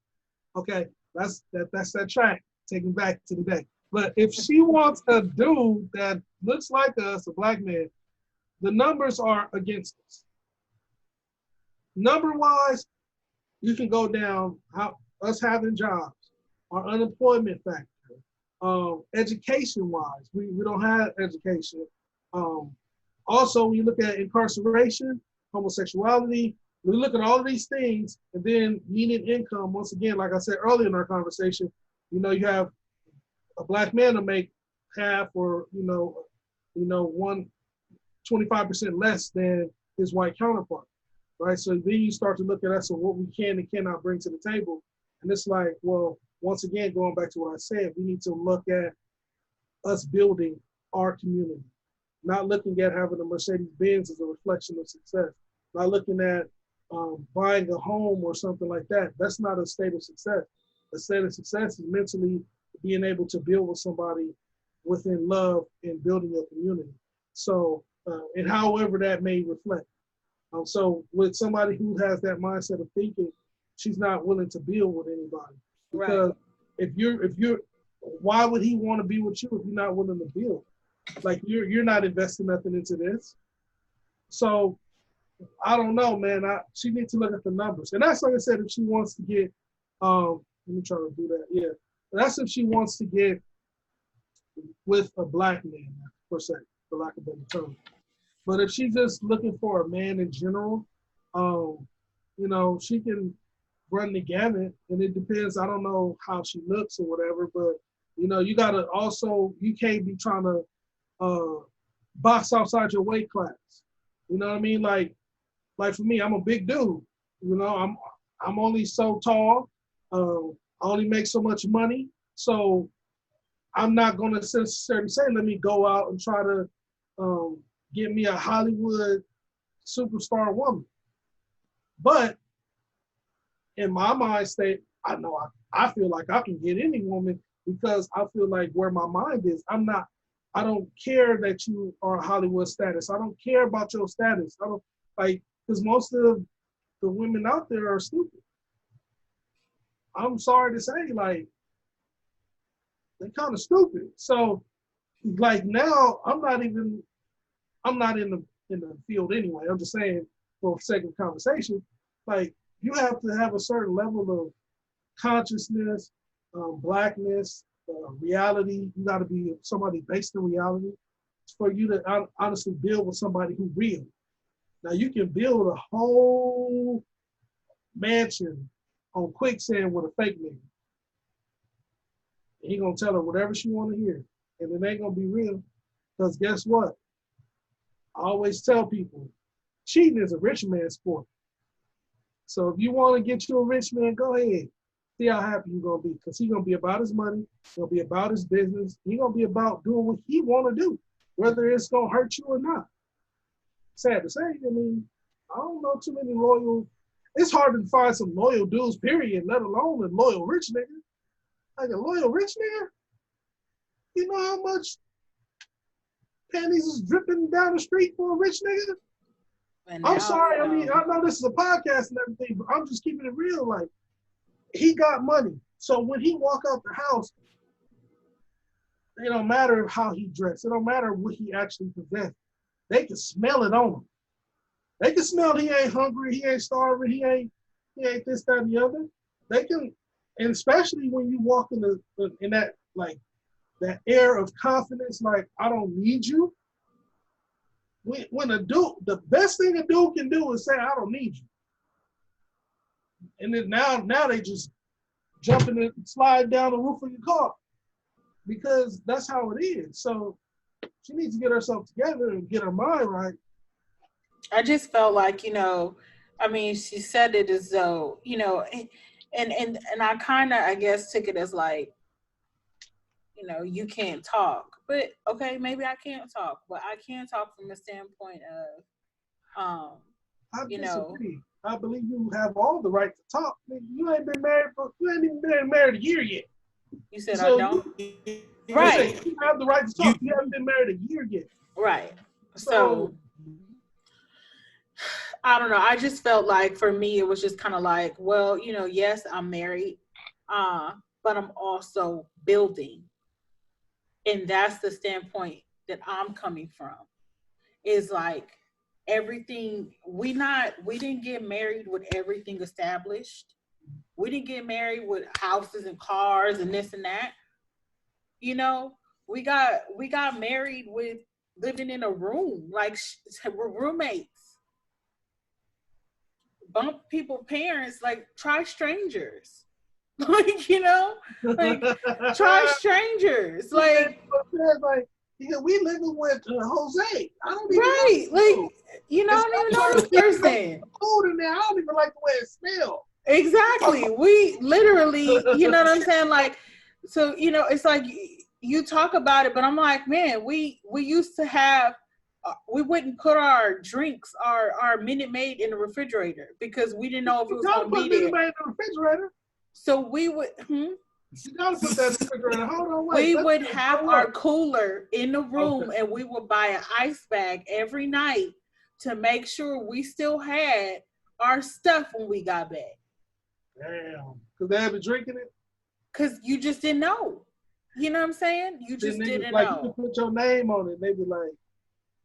Okay, that's that track. Taking back to the day. But if she wants a dude that looks like us, a Black man, the numbers are against us. Number-wise, you can go down how us having jobs, our unemployment factor, education-wise, we don't have education. Also, when you look at incarceration, homosexuality, we look at all of these things, and then median income, once again, like I said earlier in our conversation, you have a Black man to make half or, 25% less than his white counterpart, right? So then you start to look at us and what we can and cannot bring to the table. And it's like, well, once again, going back to what I said, we need to look at us building our community, not looking at having a Mercedes-Benz as a reflection of success, not looking at buying a home or something like that. That's not a state of success. A state of success is mentally being able to build with somebody within love and building a community. So, and however that may reflect. So with somebody who has that mindset of thinking, she's not willing to build with anybody. Because if you're, why would he want to be with you if you're not willing to build? Like you're not investing nothing into this. So I don't know, man. She needs to look at the numbers. And that's like I said, if she wants to get, let me try to do that. Yeah. That's if she wants to get with a Black man, per se, for lack of a better term. But if she's just looking for a man in general, she can run the gamut, and it depends. I don't know how she looks or whatever, but you gotta also, you can't be trying to box outside your weight class. You know what I mean? Like for me, I'm a big dude. I'm only so tall. I only make so much money, so I'm not going to necessarily say, let me go out and try to get me a Hollywood superstar woman. But in my mind state, I know I feel like I can get any woman because I feel like where my mind is, I don't care that you are Hollywood status. I don't care about your status. I don't like, because most of the women out there are stupid. I'm sorry to say, like, they're kind of stupid. So, like now, I'm not in the field anyway. I'm just saying, for sake of conversation, like you have to have a certain level of consciousness, blackness, reality. You got to be somebody based in reality for you to honestly build with somebody who's real. Now you can build a whole mansion on quicksand with a fake nigga. He gonna tell her whatever she want to hear, and it ain't gonna be real. Because guess what? I always tell people, cheating is a rich man's sport. So if you want to get you a rich man, go ahead. See how happy you're gonna be, because he's gonna be about his money, he'll be about his business, he's gonna be about doing what he wanna do, whether it's gonna hurt you or not. Sad to say, I mean, I don't know too many loyal. It's hard to find some loyal dudes, period, let alone a loyal rich nigga. Like a loyal rich nigga? You know how much panties is dripping down the street for a rich nigga? I'm sorry, I mean, I know this is a podcast and everything, but I'm just keeping it real. Like, he got money. So when he walk out the house, it don't matter how he dressed. It don't matter what he actually possessed. They can smell it on him. They can smell he ain't hungry, he ain't starving, he ain't this, that, and the other. They can, and especially when you walk in that like that air of confidence, like I don't need you. When a dude, the best thing a dude can do is say I don't need you. And then now they just jumping and slide down the roof of your car because that's how it is. So she needs to get herself together and get her mind right. I just felt like, I mean, she said it as though, and I kind of, I guess, took it as like, you can't talk. But okay, maybe I can't talk, but I can talk from a standpoint of, I disagree. I believe you have all the right to talk. You ain't even been married a year yet. You said so I don't. Right. You have the right to talk. You haven't been married a year yet. Right. So I don't know. I just felt like for me, it was just kind of like, well, yes, I'm married, but I'm also building. And that's the standpoint that I'm coming from, is like everything, we didn't get married with everything established. We didn't get married with houses and cars and this and that. We got married with living in a room, like we're roommates. Bump people parents, like try strangers. Like, try strangers. Like we living with Jose. I don't even right. Like, I don't even know this person. Cold in there. I don't even like the way it smells. Exactly. We literally, you know what I'm saying? Like, so, it's like you talk about it, but I'm like, man, we used to have, we wouldn't put our drinks, our Minute Maid in the refrigerator because we didn't know if it was going to be there. Minute Maid in the refrigerator. So we would, You gotta put that in the refrigerator. Hold on, wait. We would have our cooler in the room, and we would buy an ice bag every night to make sure we still had our stuff when we got back. Damn. Because they have been drinking it? Because you just didn't know. You know what I'm saying? You just didn't like, know. You can put your name on it. They be like,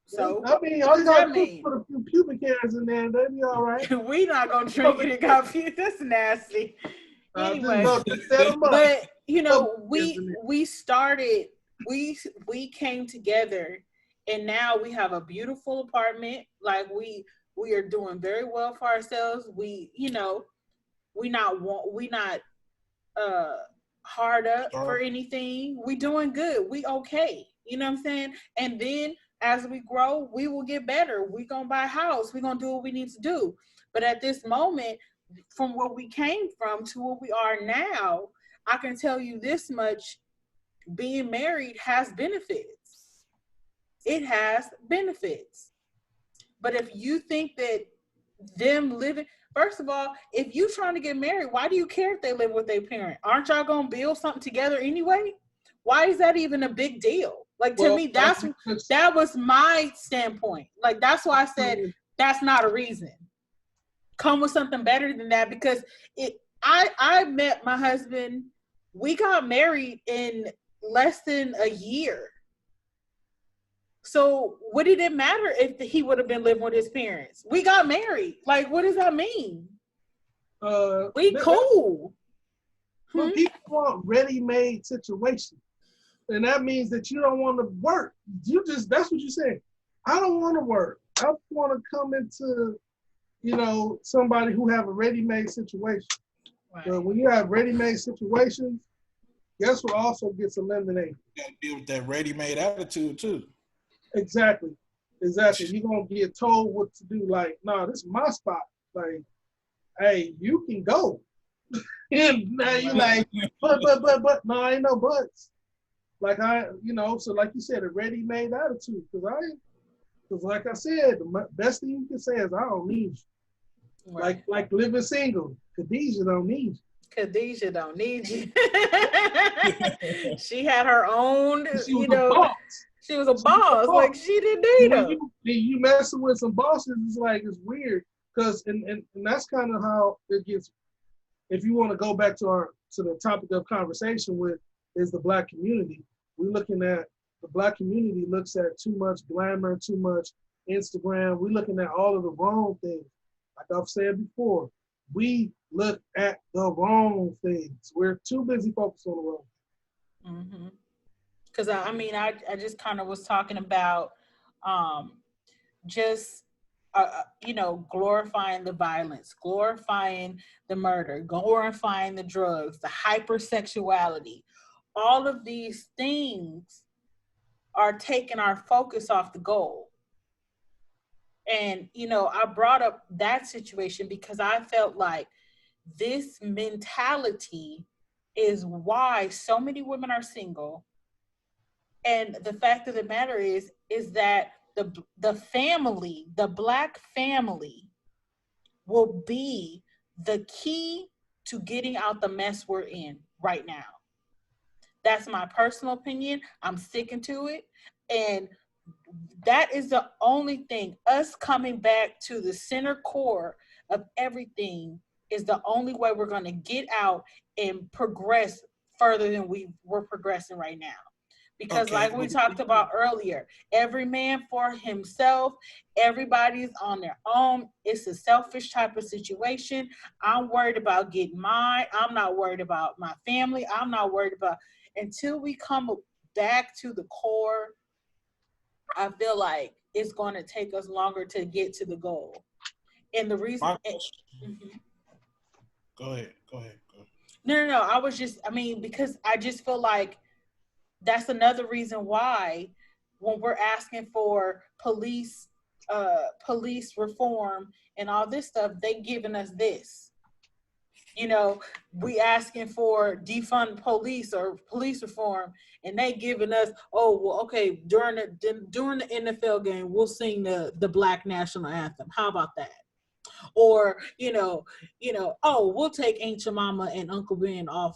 so I mean, all you gotta put a few pubic hairs in there, and they be all right. We not gonna drink it and coffee. That's nasty. Anyway, but we started. We came together, and now we have a beautiful apartment. Like we are doing very well for ourselves. We not hard up for anything. We doing good. We okay. You know what I'm saying? And then as we grow, we will get better. We gonna buy a house. We gonna do what we need to do. But at this moment, from where we came from to where we are now, I can tell you this much: being married has benefits. It has benefits. But if you think that them living, First of all, if you trying to get married, why do you care if they live with their parent? Aren't y'all gonna build something together anyway? Why is that even a big deal? Like, to me, that was my standpoint. Like, that's why I said that's not a reason. Come with something better than that, because I met my husband. We got married in less than a year. So what did it matter if he would have been living with his parents? We got married. Like, what does that mean? We cool. People want ready-made situations. And that means that you don't want to work. That's what you say. I don't want to work. I want to come into, somebody who have a ready-made situation. Right. But when you have ready-made situations, guess what also gets eliminated? You got to deal with that ready-made attitude too. Exactly. You're going to get told what to do. Like, no, this is my spot. Like, hey, you can go. And now you're like, but, no, ain't no buts. Like, so like you said, a ready-made attitude. Because like I said, the best thing you can say is, I don't need you. Right. Like living single. Khadijah don't need you. Khadijah don't need you. She had her own, She was a boss. Like, she didn't need him. You messing with some bosses, it's weird. Because and that's kind of how it gets. If you want to go back to the topic of conversation with is the Black community, we're looking at the Black community looks at too much glamour, too much Instagram. We're looking at all of the wrong things. Like I've said before, we look at the wrong things. We're too busy focused on the wrong things. Mm-hmm. Because I just kind of was talking about glorifying the violence, glorifying the murder, glorifying the drugs, the hypersexuality. All of these things are taking our focus off the goal. And, I brought up that situation because I felt like this mentality is why so many women are single. And the fact of the matter is that the family, the Black family, will be the key to getting out the mess we're in right now. That's my personal opinion. I'm sticking to it. And that is the only thing. Us coming back to the center core of everything is the only way we're going to get out and progress further than we're progressing right now. Because like we talked about earlier, every man for himself, everybody's on their own. It's a selfish type of situation. I'm worried about getting mine. I'm not worried about my family. I'm not worried about, until we come back to the core, I feel like it's going to take us longer to get to the goal. And the reason... Go ahead. No. I was just, because I just feel like that's another reason why when we're asking for police reform and all this stuff, they giving us this. We asking for defund police or police reform, and they giving us, during the NFL game, we'll sing the Black national anthem. How about that? Or, we'll take Aunt Jemima and Uncle Ben off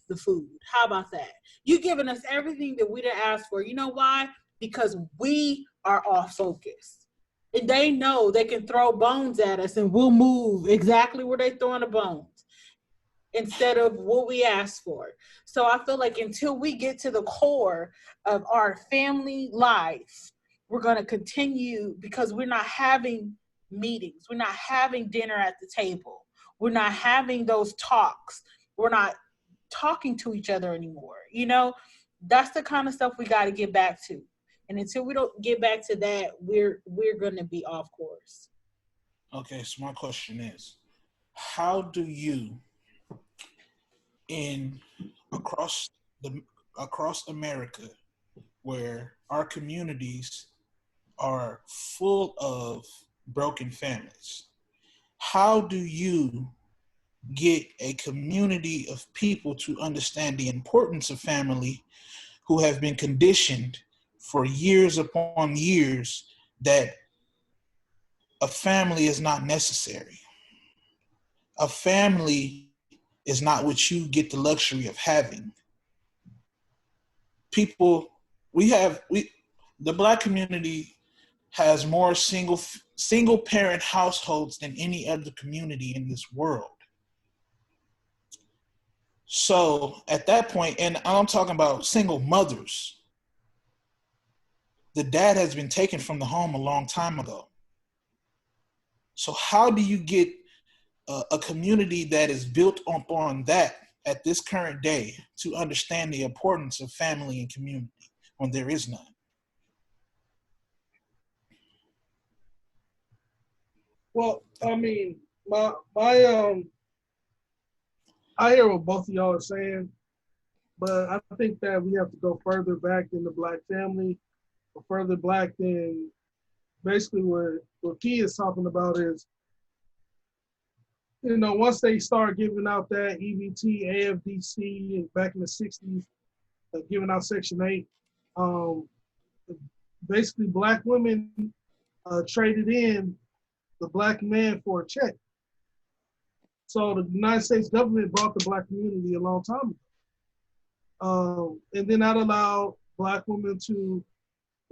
the food. How about that? You giving us everything that we didn't ask for. You know why? Because we are off focus. And they know they can throw bones at us and we'll move exactly where they throwing the bones instead of what we asked for. So I feel like until we get to the core of our family life, we're going to continue, because we're not having meetings. We're not having dinner at the table. We're not having those talks. We're not talking to each other anymore. That's the kind of stuff we got to get back to. And until we don't get back to that, we're going to be off course. Okay, so my question is, how do you, across America, where our communities are full of broken families, how do you get a community of people to understand the importance of family who have been conditioned for years upon years that a family is not necessary? a family is not what you get the luxury of having. The Black community has more single parent households than any other community in this world. So at that point, and I'm talking about single mothers, the dad has been taken from the home a long time ago. So how do you get a community that is built upon that at this current day to understand the importance of family and community when there is none? Well, I mean, I hear what both of y'all are saying, but I think that we have to go further back than the Black family, or further back than basically what Key is talking about is, you know, once they start giving out that EBT, AFDC, and back in the 60s, giving out Section 8, basically Black women traded in the Black man for a check. So the United States government brought the Black community a long time ago. And then that allowed Black women to,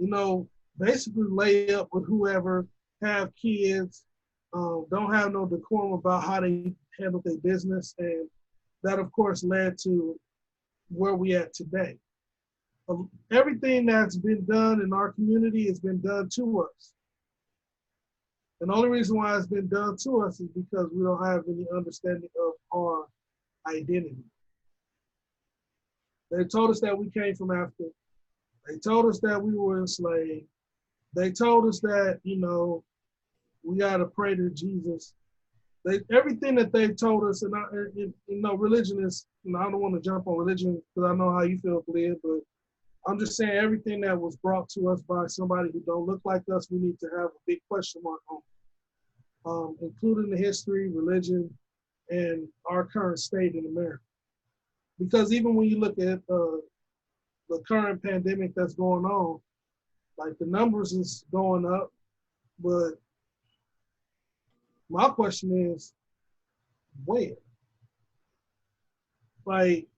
you know, basically lay up with whoever, have kids, don't have no decorum about how they handle their business. And that, of course, led to where we at today. Everything that's been done in our community has been done to us. And the only reason why it's been done to us is because we don't have any understanding of our identity. They told us that we came from Africa. They told us that we were enslaved. They told us that, you know, we got to pray to Jesus. Everything that they told us, and you know, religion is, you know, I don't want to jump on religion because I know how you feel, Khalid, but I'm just saying everything that was brought to us by somebody who don't look like us, we need to have a big question mark on, including the history, religion, and our current state in America. Because even when you look at the current pandemic that's going on, like the numbers is going up, but my question is, where? Like,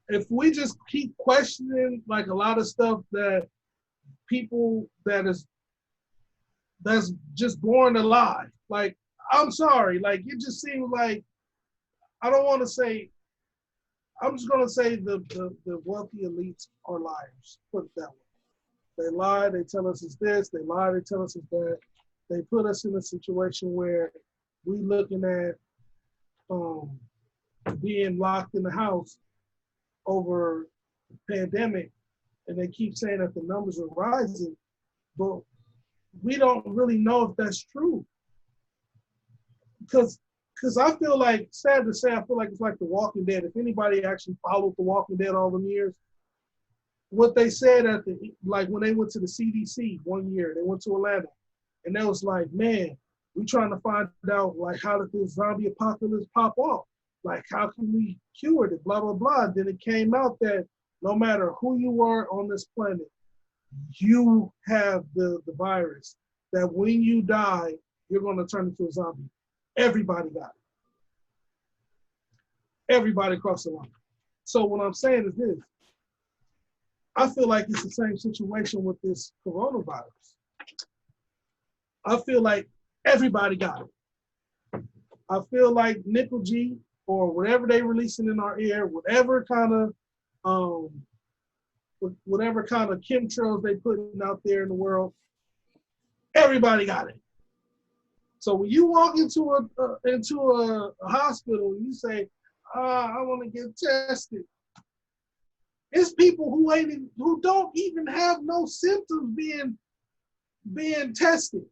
if we just keep questioning like a lot of stuff that people that's just born alive, like, I'm sorry, like it just seems like, I don't want to say, I'm just gonna say the wealthy elites are liars, put it that way. They lie, they tell us it's this, they lie, they tell us it's that. They put us in a situation where we looking at being locked in the house over the pandemic, and they keep saying that the numbers are rising, but we don't really know if that's true. Because I feel like, sad to say, I feel like it's like The Walking Dead. If anybody actually followed The Walking Dead all the years, what they said like when they went to the CDC one year, they went to Atlanta, and they was like, man, we trying to find out like how did this zombie apocalypse pop off? Like how can we cure it? Blah, blah, blah. Then it came out that no matter who you are on this planet, you have the virus, that when you die, you're going to turn into a zombie. Everybody got it. Everybody across the line. So what I'm saying is this. I feel like it's the same situation with this coronavirus. I feel like everybody got it. I feel like Nickel G or whatever they releasing in our air, whatever kind of chemtrails they putting out there in the world, everybody got it. So when you walk into a hospital, you say, I want to get tested. It's people who don't even have no symptoms being tested.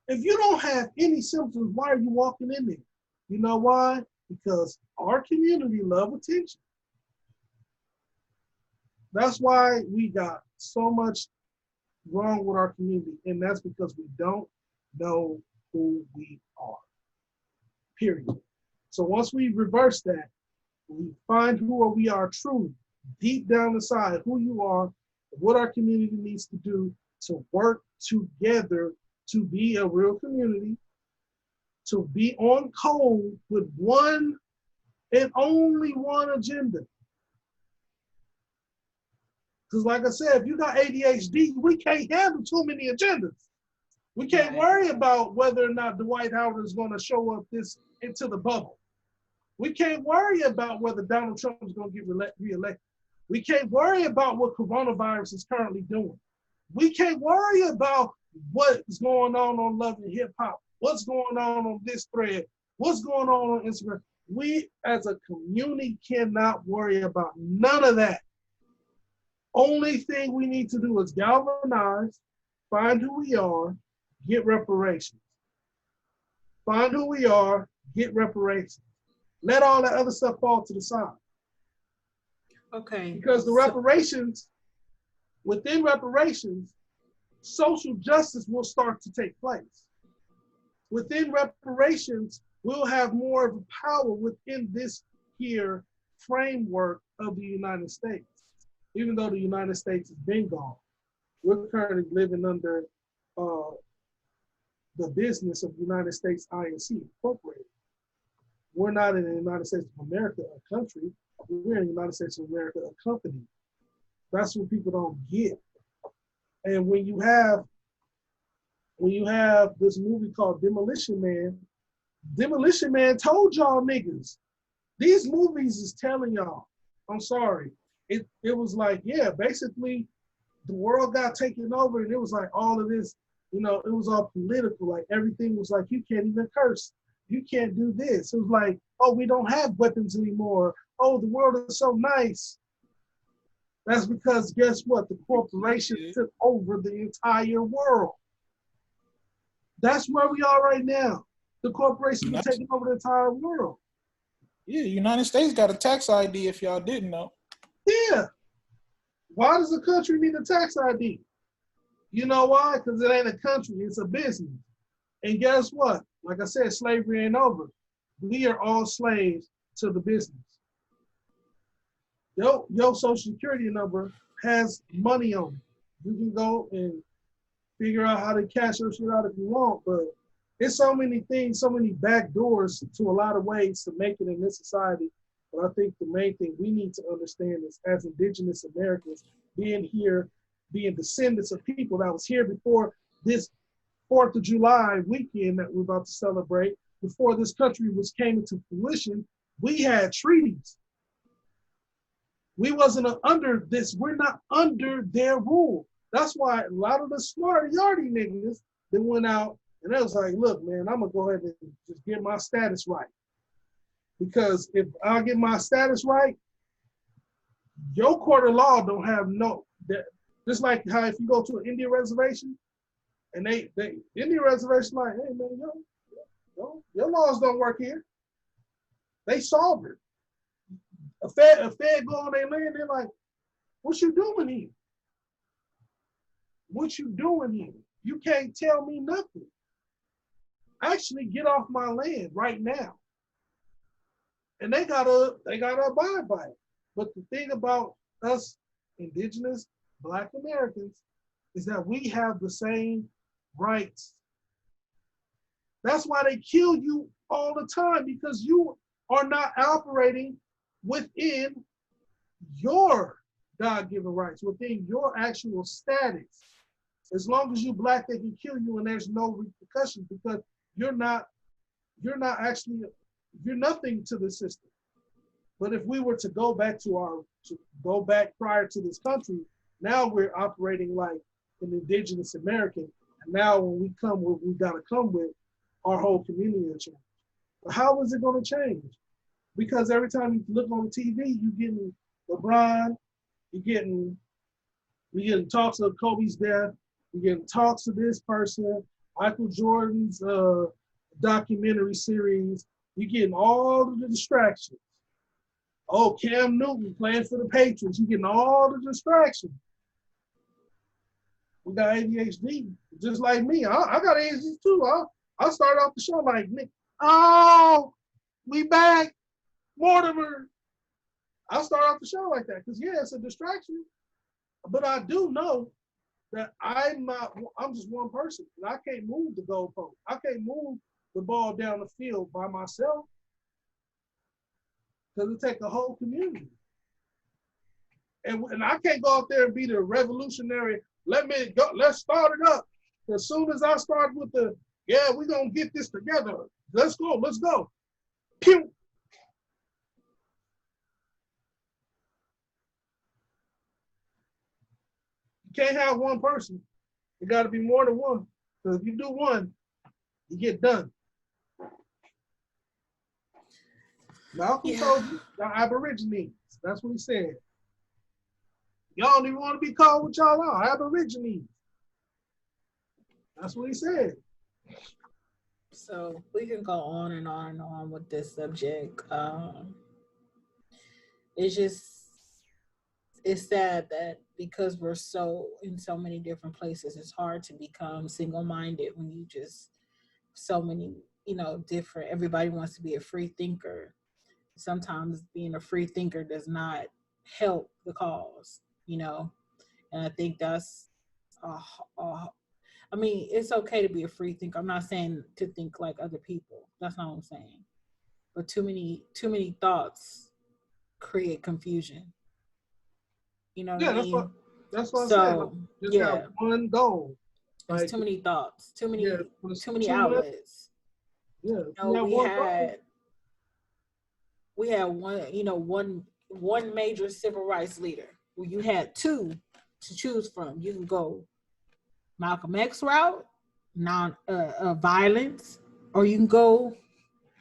If you don't have any symptoms, why are you walking in there? You know why? Because our community love attention. That's why we got so much wrong with our community, and that's because we don't know who we are, period. So once we reverse that, we find who we are truly, deep down inside, who you are, what our community needs to do to work together to be a real community, to be on code with one and only one agenda. Because like I said, if you got ADHD, we can't handle too many agendas. We can't worry about whether or not Dwight Howard is going to show up into the bubble. We can't worry about whether Donald Trump is going to get reelected. We can't worry about what coronavirus is currently doing. We can't worry about what's going on Love and Hip Hop, what's going on this thread, what's going on Instagram. We as a community cannot worry about none of that. Only thing we need to do is galvanize, find who we are, get reparations. Find who we are, get reparations. Let all that other stuff fall to the side. Okay. Because the reparations, within reparations, social justice will start to take place. Within reparations, we'll have more of a power within this here framework of the United States. Even though the United States has been gone, we're currently living under the business of United States Inc. Incorporated. We're not in the United States of America, a country. We're in the United States of America, a company. That's what people don't get. And when you have this movie called Demolition Man told y'all niggas, these movies is telling y'all, I'm sorry. It was like, yeah, basically the world got taken over and it was like all of this, you know, it was all political. Like everything was like, you can't even curse. You can't do this. It was like, oh, we don't have weapons anymore. Oh, the world is so nice. That's because guess what? The corporations took over the entire world. That's where we are right now. The corporations are taking over the entire world. Yeah, United States got a tax ID if y'all didn't know. Yeah. Why does a country need a tax ID? You know why? Because it ain't a country, it's a business. And guess what? Like I said, slavery ain't over. We are all slaves to the business. Your social security number has money on it. You can go and figure out how to cash your shit out if you want, but it's so many things, so many back doors to a lot of ways to make it in this society. But I think the main thing we need to understand is as Indigenous Americans, being here, being descendants of people that was here before this 4th of July weekend that we're about to celebrate, before this country came into fruition, we had treaties. We wasn't under this, we're not under their rule. That's why a lot of the smart yardy niggas that went out and they was like, look, man, I'm gonna go ahead and just get my status right. Because if I get my status right, your court of law don't have just like how if you go to an Indian reservation and they Indian reservation like, hey man, your laws don't work here. They solve it. A Fed go on their land, they're like, what you doing here? What you doing here? You can't tell me nothing. Actually get off my land right now. And they gotta abide by it. But the thing about us Indigenous Black Americans is that we have the same rights. That's why they kill you all the time, because you are not operating within your God-given rights, within your actual status. As long as you're Black, they can kill you and there's no repercussions because you're nothing to the system. But if we were to go back prior to this country, now we're operating like an Indigenous American. And now when we come, what we gotta come with, our whole community will change. But how is it gonna change? Because every time you look on TV, you're getting LeBron, you're getting talks of Kobe's death, you're getting talks of this person, Michael Jordan's documentary series, you're getting all of the distractions. Oh, Cam Newton playing for the Patriots, you're getting all the distractions. We got ADHD, just like me. I got ADHD too. I started off the show like, Nick, oh, we back, Mortimer. I start off the show like that because, yeah, it's a distraction. But I do know that I'm just one person. And I can't move the goalpost. I can't move the ball down the field by myself. Because it takes a whole community. And I can't go out there and be the revolutionary. Let's start it up. As soon as I start with we're gonna get this together. Let's go. Pew. You can't have one person. It gotta be more than one. Because if you do one, you get done. Malcolm told you, the Aborigines. That's what he said. Y'all don't even want to be called what y'all are, Aborigines. That's what he said. So we can go on and on and on with this subject. It's sad that because we're so in so many different places, it's hard to become single-minded when you just so many, different. Everybody wants to be a free thinker. Sometimes being a free thinker does not help the cause, and I think that's it's okay to be a free thinker. I'm not saying to think like other people. That's not what I'm saying. But too many thoughts create confusion. You know what I mean? That's what I'm saying. Just have one goal. There's too many thoughts, too many outlets. Yeah. We had one major civil rights leader where you had two to choose from. You can go Malcolm X route, violence, or you can go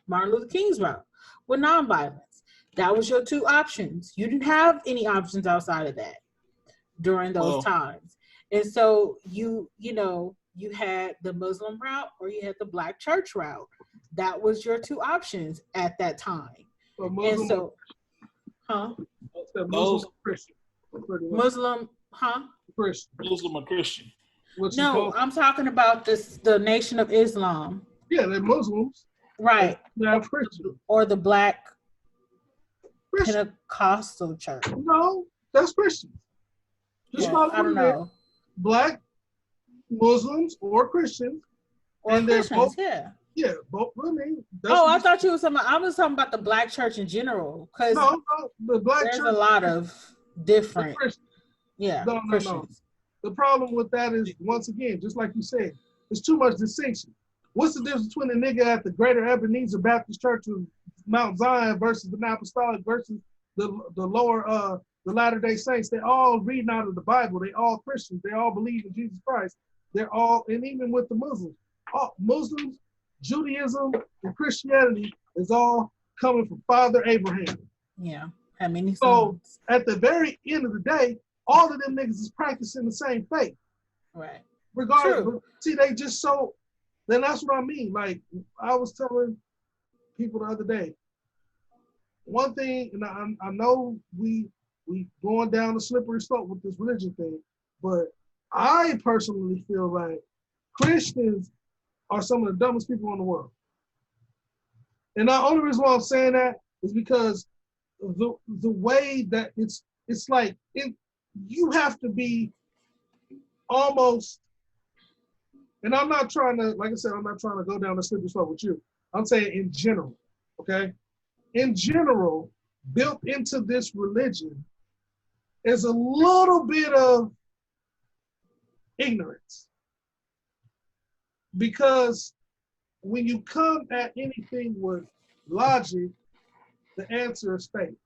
Martin Luther King's route with nonviolence. That was your two options. You didn't have any options outside of that during those times. And so you had the Muslim route or you had the Black church route. That was your two options at that time. Muslim or Christian? No, I'm talking about the Nation of Islam. Yeah, they're Muslims. Right. They're Christian. Or the Black Pentecostal church. No, that's Christian. I don't know. Black Muslims or Christians. Or and Christians, Yeah, both. I thought you were talking about. I was talking about the Black church in general, because the Black there's church, a lot of different. Christians. No. The problem with that is, once again, just like you said, there's too much distinction. What's the difference between a nigga at the Greater Ebenezer Baptist Church of Mount Zion versus the Apostolic versus the lower the Latter-day Saints? They all reading out of the Bible. They all Christians. They all believe in Jesus Christ. They're all, and even with the Muslims, Muslims, Judaism, and Christianity is all coming from Father Abraham. Yeah, how many? So at the very end of the day, all of them niggas is practicing the same faith. Right. Regardless, see, they just so. Then that's what I mean. Like I was telling people the other day, one thing, and I know we going down the slippery slope with this religion thing, but I personally feel like Christians are some of the dumbest people in the world. And the only reason why I'm saying that is because the way that it's like you have to be almost, and I'm not trying to, like I said, I'm not trying to go down the slippery slope with you. I'm saying in general, okay? In general, built into this religion is a little bit of ignorance. Because when you come at anything with logic, the answer is faith.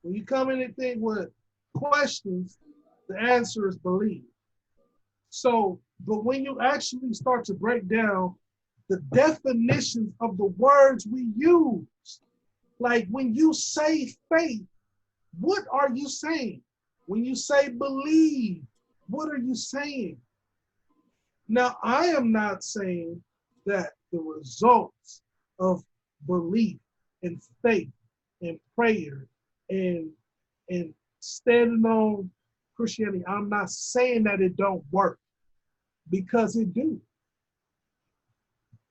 When you come at anything with questions, the answer is belief. So, but when you actually start to break down the definitions of the words we use, like when you say faith, what are you saying? When you say believe, what are you saying? Now, I am not saying that the results of belief and faith and prayer and standing on Christianity, I'm not saying that it don't work, because it do.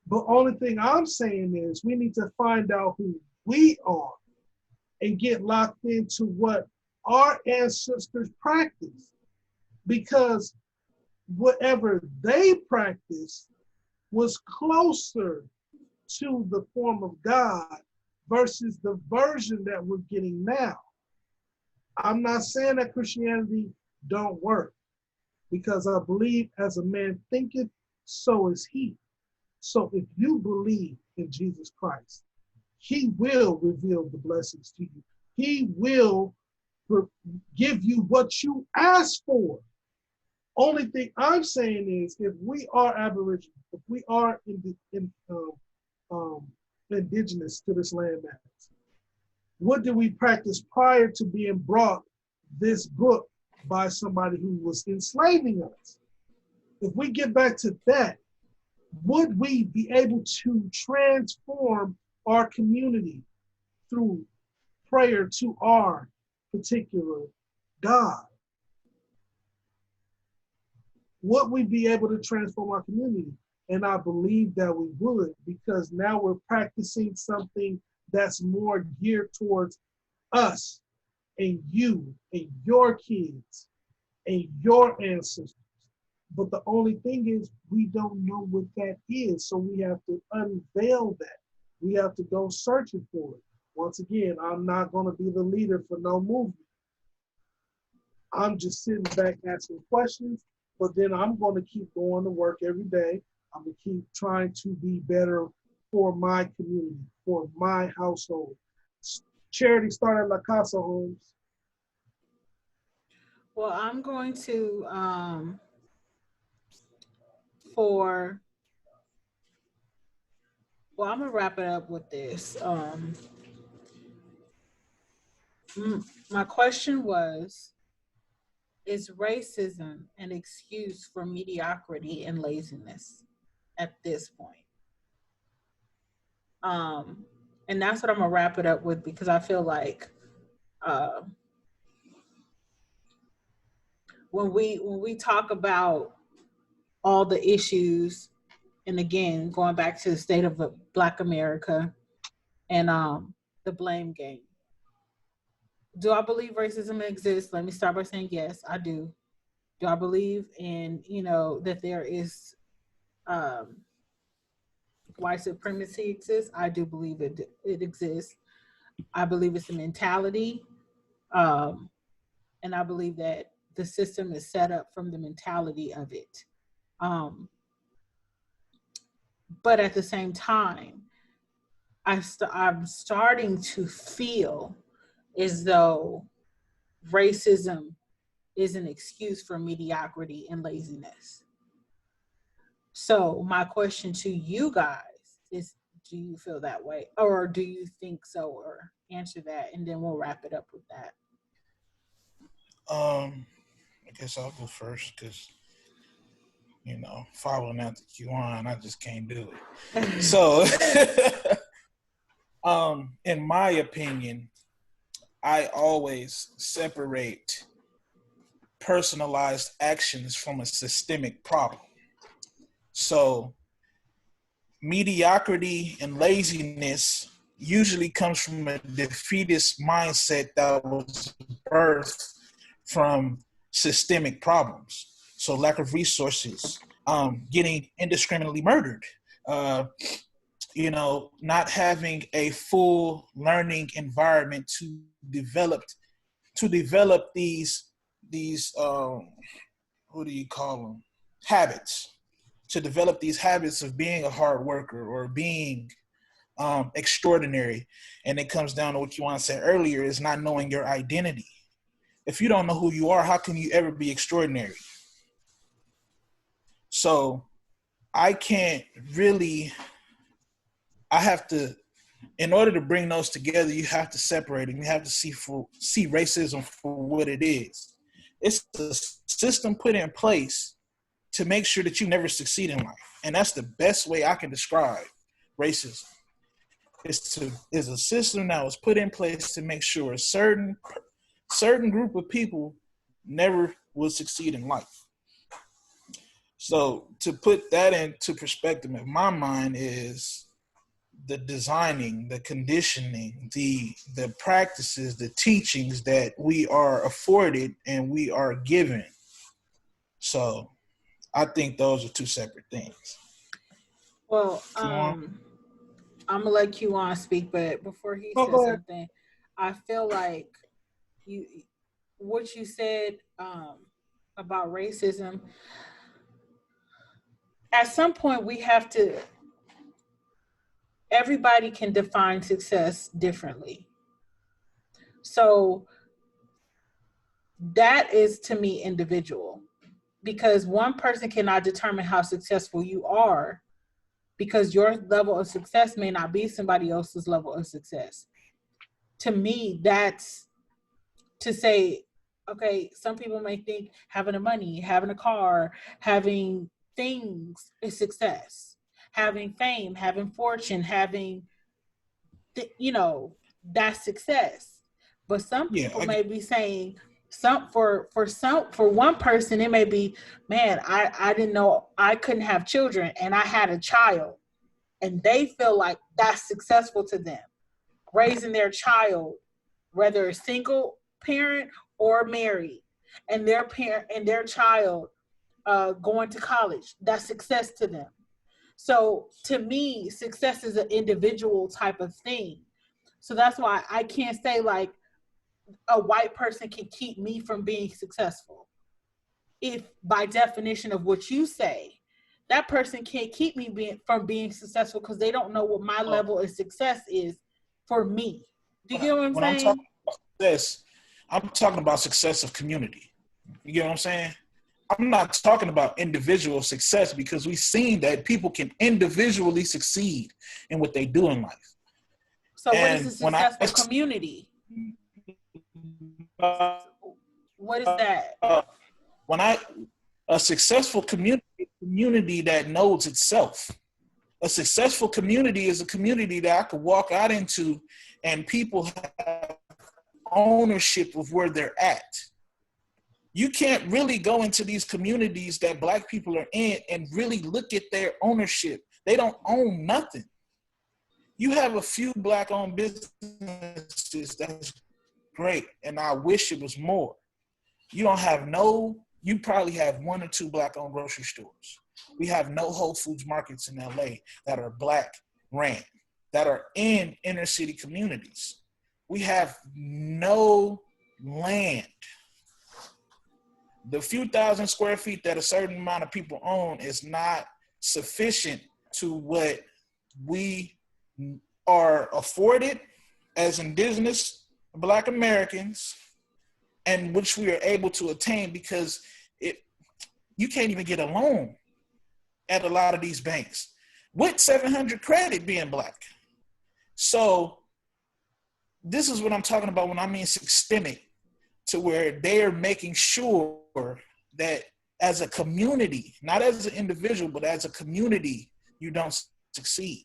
But only thing I'm saying is we need to find out who we are and get locked into what our ancestors practice, because whatever they practice was closer to the form of God versus the version that we're getting now. I'm not saying that Christianity don't work, because I believe as a man thinketh, so is he. So if you believe in Jesus Christ, he will reveal the blessings to you. He will give you what you ask for. Only thing I'm saying is, if we are Aboriginal, if we are indigenous to this land mass, what did we practice prior to being brought this book by somebody who was enslaving us? If we get back to that, would we be able to transform our community through prayer to our particular God? Would we be able to transform our community? And I believe that we would, because now we're practicing something that's more geared towards us and you and your kids and your ancestors. But the only thing is, we don't know what that is. So we have to unveil that. We have to go searching for it. Once again, I'm not going to be the leader for no movement. I'm just sitting back asking questions, but then I'm going to keep going to work every day. I'm going to keep trying to be better for my community, for my household. Charity started La Casa Homes. Well, I'm going to, I'm going to wrap it up with this. My question was, is racism an excuse for mediocrity and laziness at this point? And that's what I'm gonna wrap it up with, because I feel like when we talk about all the issues, and again going back to the state of Black America and the blame game. Do I believe racism exists? Let me start by saying yes, I do. Do I believe in, that there is white supremacy exists? I do believe it exists. I believe it's a mentality. And I believe that the system is set up from the mentality of it. But at the same time, I'm starting to feel as though racism is an excuse for mediocrity and laziness. So my question to you guys is, do you feel that way? Or do you think so? Or answer that, and then we'll wrap it up with that. I guess I'll go first, because, following after Q1, I just can't do it. So, in my opinion, I always separate personalized actions from a systemic problem. So, mediocrity and laziness usually comes from a defeatist mindset that was birthed from systemic problems. So lack of resources, getting indiscriminately murdered, not having a full learning environment to develop these what do you call them, habits, to develop these habits of being a hard worker or being extraordinary. And it comes down to what you want to say earlier, is not knowing your identity. If you don't know who you are, how can you ever be extraordinary? So I have to, in order to bring those together, you have to separate them. You have to see racism for what it is. It's a system put in place to make sure that you never succeed in life. And that's the best way I can describe racism. It's a system that was put in place to make sure a certain group of people never will succeed in life. So to put that into perspective in my mind is the designing, the conditioning, the practices, the teachings that we are afforded and we are given. So I think those are two separate things. Well, Q1. I'm gonna let Q on speak, but before he Oh, says go ahead. something, I feel like you, what you said about racism. At some point, we have to. Everybody can define success differently. So that is to me individual because one person cannot determine how successful you are because your level of success may not be somebody else's level of success. To me, that's to say, okay, some people may think having the money, having a car, having things is success, having fame, having fortune, having, that's success. But some Yeah, people may be saying, for one person it may be, man, I didn't know I couldn't have children and I had a child, and they feel like that's successful to them, raising their child, whether a single parent or married, and their parent and their child going to college, that's success to them. So to me, success is an individual type of thing. So that's why I can't say like a white person can keep me from being successful. If by definition of what you say, that person can't keep me from being successful because they don't know what my oh, level of success is for me. Do you get what I'm when I'm saying? talking about success, I'm talking about success of community. You get what I'm saying? I'm not talking about individual success because we've seen that people can individually succeed in what they do in life. So what is a And successful community? uh, What is that? when I a successful community that knows itself. A successful community is a community that I could walk out into and people have ownership of where they're at. You can't really go into these communities that Black people are in and really look at their ownership. They don't own nothing. You have a few Black-owned businesses, that's great, and I wish it was more. You probably have one or two Black-owned grocery stores. We have no Whole Foods markets in LA that are Black ran, that are in inner city communities. We have no land. The few thousand square feet that a certain amount of people own is not sufficient to what we are afforded as indigenous Black Americans, and which we are able to attain because you can't even get a loan at a lot of these banks with 700 credit being Black. So this is what I'm talking about when I mean systemic, to where they're making sure that as a community, not as an individual, but as a community, you don't succeed.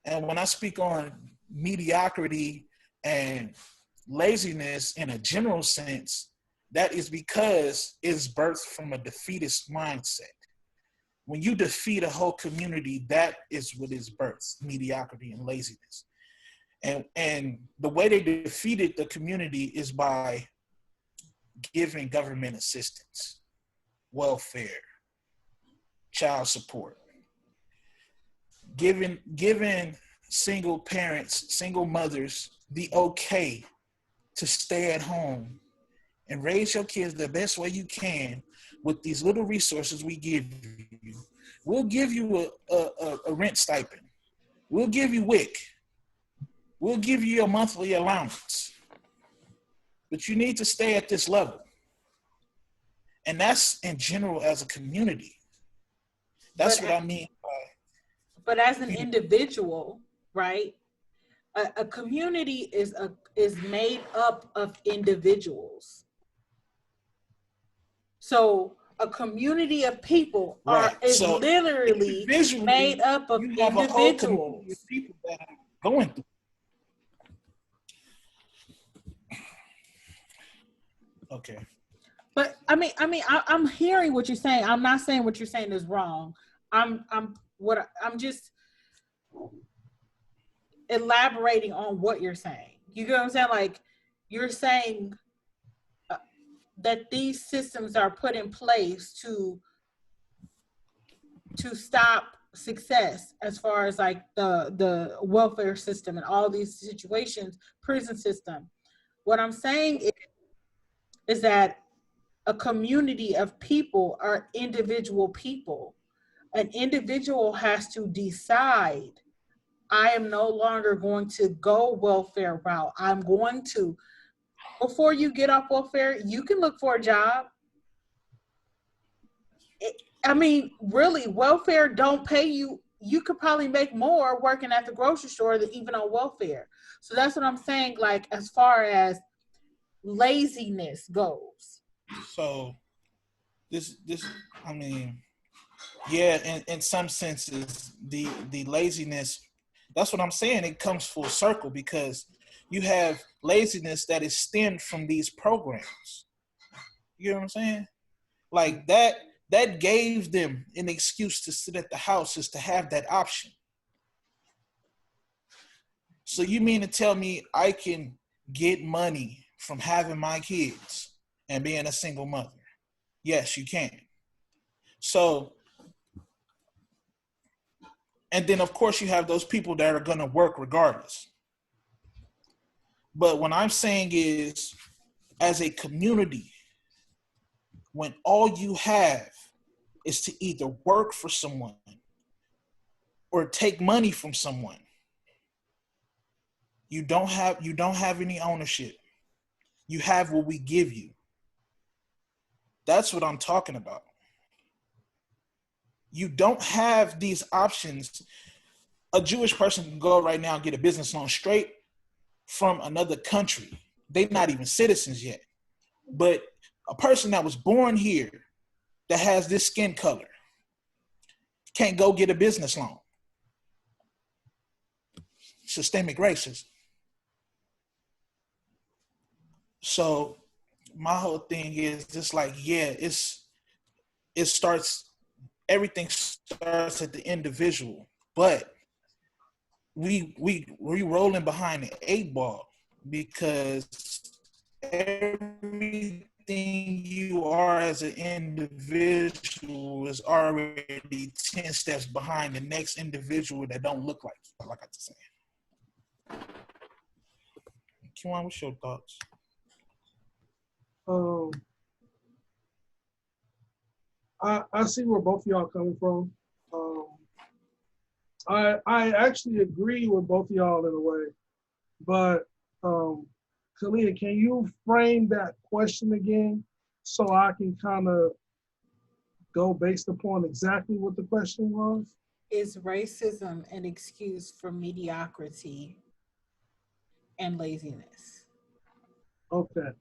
And when I speak on mediocrity and laziness in a general sense, that is because it's birthed from a defeatist mindset. When you defeat a whole community, that is what is birthed, mediocrity and laziness. And the way they defeated the community is by giving government assistance, welfare, child support, giving single parents, single mothers the okay to stay at home and raise your kids the best way you can with these little resources we give you. We'll give you a rent stipend. We'll give you WIC. We'll give you a monthly allowance. But you need to stay at this level. And that's in general as a community. That's what I mean by. But as an individual, right? A community is made up of individuals. So a community of people is so literally made up of individuals. Of people that are going through. Okay. But I'm hearing what you're saying. I'm not saying what you're saying is wrong. I'm just elaborating on what you're saying. You get what I'm saying? Like, you're saying that these systems are put in place to stop success as far as like the welfare system and all these situations, prison system. What I'm saying is that a community of people are individual people. An individual has to decide, I am no longer going to go welfare route. I'm going to, before you get off welfare, you can look for a job. I mean, really, welfare don't pay you. You could probably make more working at the grocery store than even on welfare. So that's what I'm saying, like, as far as laziness goes. So this I mean, yeah, in some senses, the laziness, that's what I'm saying. It comes full circle because you have laziness that is stemmed from these programs. You know what I'm saying? Like that gave them an excuse to sit at the house, is to have that option. So you mean to tell me I can get money from having my kids and being a single mother? Yes, you can. So, and then of course you have those people that are going to work regardless. But what I'm saying is, as a community, when all you have is to either work for someone or take money from someone, you don't have any ownership. You have what we give you. That's what I'm talking about. You don't have these options. A Jewish person can go right now and get a business loan straight from another country. They're not even citizens yet. But a person that was born here that has this skin color can't go get a business loan. Systemic racism. So my whole thing is just like, yeah, everything starts at the individual, but we rolling behind the 8 ball because everything you are as an individual is already 10 steps behind the next individual that don't look like you, like I was saying. Kiwan, what's your thoughts? I see where both of y'all coming from. I actually agree with both of y'all in a way, but Kalina, can you frame that question again so I can kind of go based upon exactly what the question was? Is racism an excuse for mediocrity and laziness? Okay.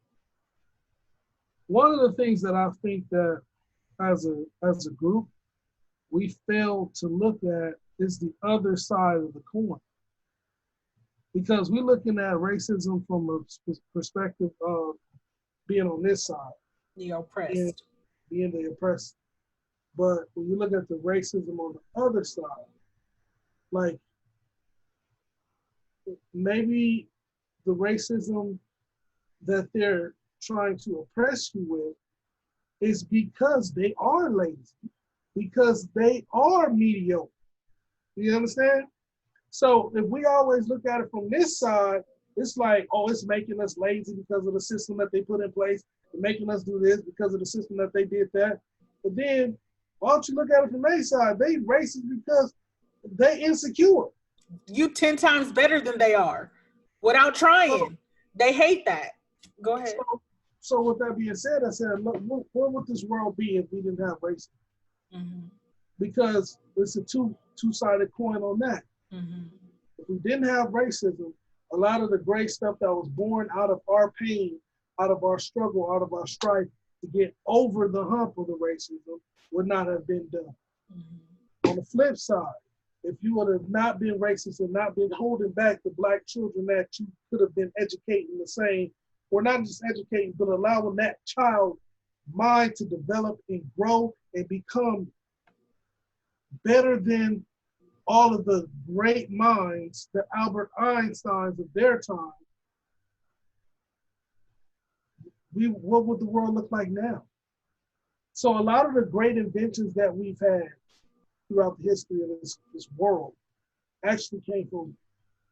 One of the things that I think that as a group we fail to look at is the other side of the coin, because we're looking at racism from a perspective of being on this side, The oppressed. being the oppressed. But when you look at the racism on the other side, like maybe the racism that they're trying to oppress you with is because they are lazy, because they are mediocre. You understand? So if we always look at it from this side, it's like, oh, it's making us lazy because of the system that they put in place, making us do this because of the system that they did that. But then, why don't you look at it from their side? They racist because they insecure. You 10 times better than they are without trying. They hate that. Go ahead. So with that being said, I said, look, what would this world be if we didn't have racism? Mm-hmm. Because it's a two-sided coin on that. Mm-hmm. If we didn't have racism, a lot of the great stuff that was born out of our pain, out of our struggle, out of our strife to get over the hump of the racism would not have been done. Mm-hmm. On the flip side, if you would have not been racist and not been holding back the Black children that you could have been educating the same, or not just educating, but allowing that child mind to develop and grow and become better than all of the great minds, the Albert Einsteins of their time, what would the world look like now? So a lot of the great inventions that we've had, throughout the history of this world actually came from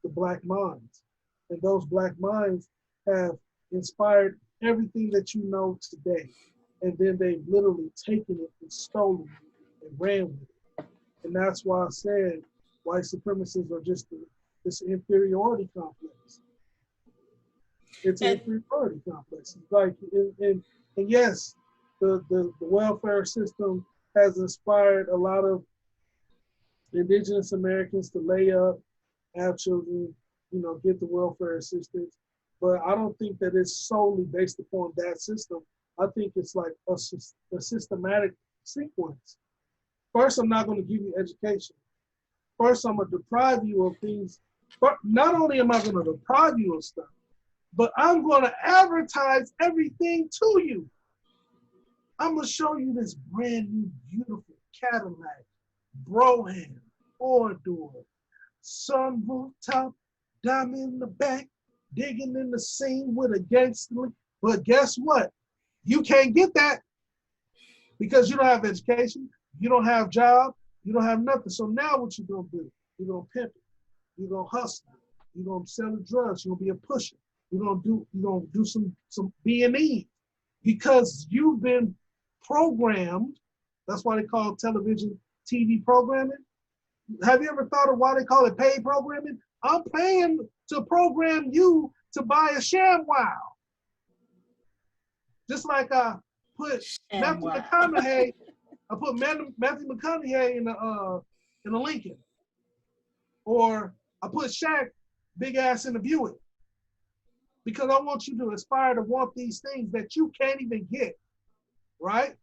the Black minds. And those Black minds have inspired everything that you know today. And then they've literally taken it and stolen it and ran with it. And that's why I said white supremacists are just this inferiority complex. It's an inferiority complex. It's like, and yes, the welfare system has inspired a lot of indigenous Americans to lay up, have children, get the welfare assistance. But I don't think that it's solely based upon that system. I think it's like a systematic sequence. First, I'm not going to give you education. First, I'm going to deprive you of things. But not only am I going to deprive you of stuff, but I'm going to advertise everything to you. I'm going to show you this brand new, beautiful Cadillac, Brougham, four-door, sunroof top, diamond in the back, digging in the seam with a gangster. But guess what? You can't get that because you don't have education, you don't have job, you don't have nothing. So now what you going to do? You're going to pimp it. You're going to hustle. You're going to sell the drugs. You're going to be a pusher. You're going to do some B&E because you've been programmed. That's why they call it television, TV programming. Have you ever thought of why they call it paid programming? I'm paying to program you to buy a ShamWow. Just like I put Matthew McConaughey, Matthew McConaughey in a Lincoln, or I put Shaq big ass in a Buick, because I want you to aspire to want these things that you can't even get, right?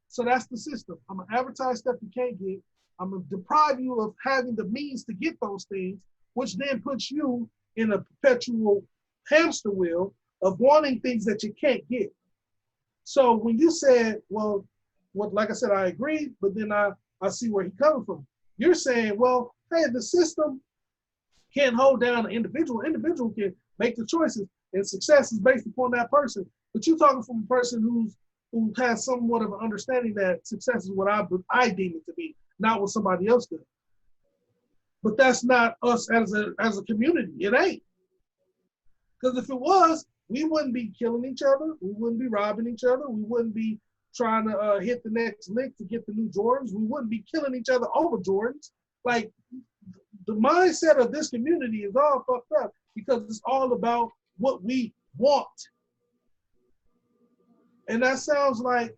So that's the system. I'm gonna advertise stuff you can't get. I'm gonna deprive you of having the means to get those things, which then puts you in a perpetual hamster wheel of wanting things that you can't get. So when you said, well, like I said, I agree, but then I see where he's coming from. You're saying, well, hey, the system can't hold down an individual. Individual can make the choices, and success is based upon that person. But you're talking from a person who has somewhat of an understanding that success is what I deem it to be, not what somebody else does. But that's not us as a community. It ain't. Because if it was, we wouldn't be killing each other. We wouldn't be robbing each other. We wouldn't be trying to hit the next lick to get the new Jordans. We wouldn't be killing each other over Jordans. Like, the mindset of this community is all fucked up because it's all about what we want. And that sounds like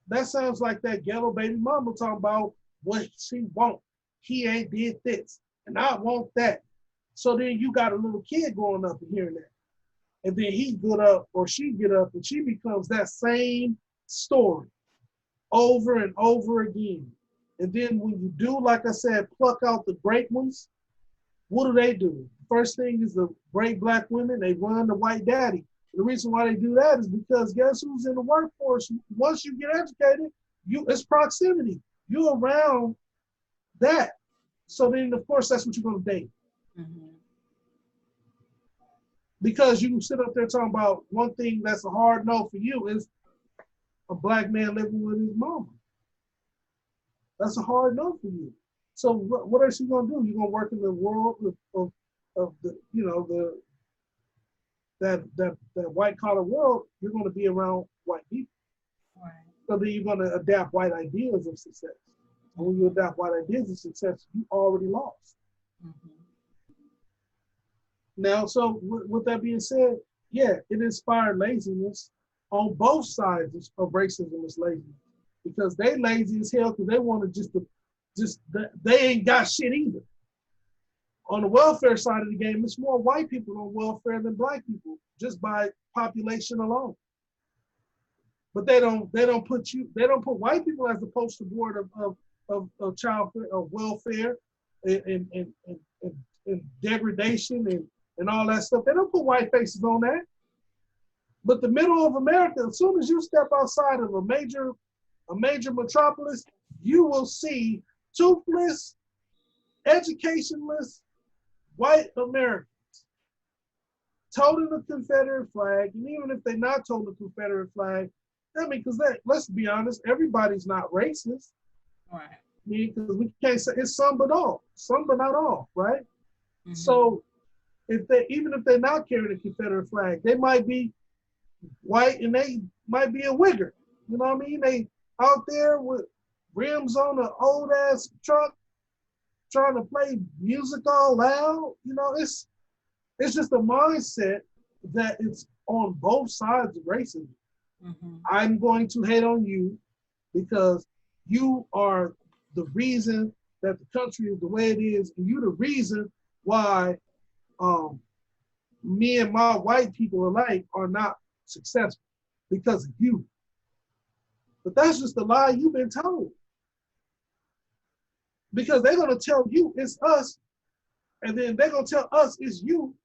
that ghetto baby mama talking about what she want. He ain't did this, and I want that. So then you got a little kid growing up and hearing that. And then he get up or she get up and she becomes that same story over and over again. And then when you do, like I said, pluck out the great ones, what do? First thing is the great Black women, they run the white daddy. The reason why they do that is because guess who's in the workforce? Once you get educated, it's proximity. You're around that. So then, of course, that's what you're going to date. Mm-hmm. Because you can sit up there talking about one thing that's a hard no for you is a Black man living with his mama. That's a hard no for you. So what else you going to do? You're going to work in the world of the that white collar world. You're going to be around white people. Right. So then you're going to adapt white ideas of success. And when you adapt white ideas of success, you already lost. Mm-hmm. Now, so with that being said, yeah, it inspired laziness on both sides of racism is laziness. Because they lazy as hell because they want to they ain't got shit either. On the welfare side of the game, it's more white people on welfare than Black people, just by population alone. But they don't put white people as the poster board of child of welfare and degradation and all that stuff. They don't put white faces on that. But the middle of America, as soon as you step outside of a major metropolis, you will see toothless, educationless, white Americans toting the Confederate flag. And even if they're not toting the Confederate flag, I mean, because let's be honest, everybody's not racist. Right. Because we can't say it's some but all, some but not all, right? Mhm. So even if they're not carrying a Confederate flag, they might be white and they might be a wigger. You know what I mean? They out there with rims on an old ass truck trying to play music all loud. You know, it's just a mindset that it's on both sides of racism. Mhm. I'm going to hate on you because you are the reason that the country is the way it is, and you're the reason why me and my white people alike are not successful because of you. But that's just a lie you've been told. Because they're gonna tell you it's us, and then they're gonna tell us it's you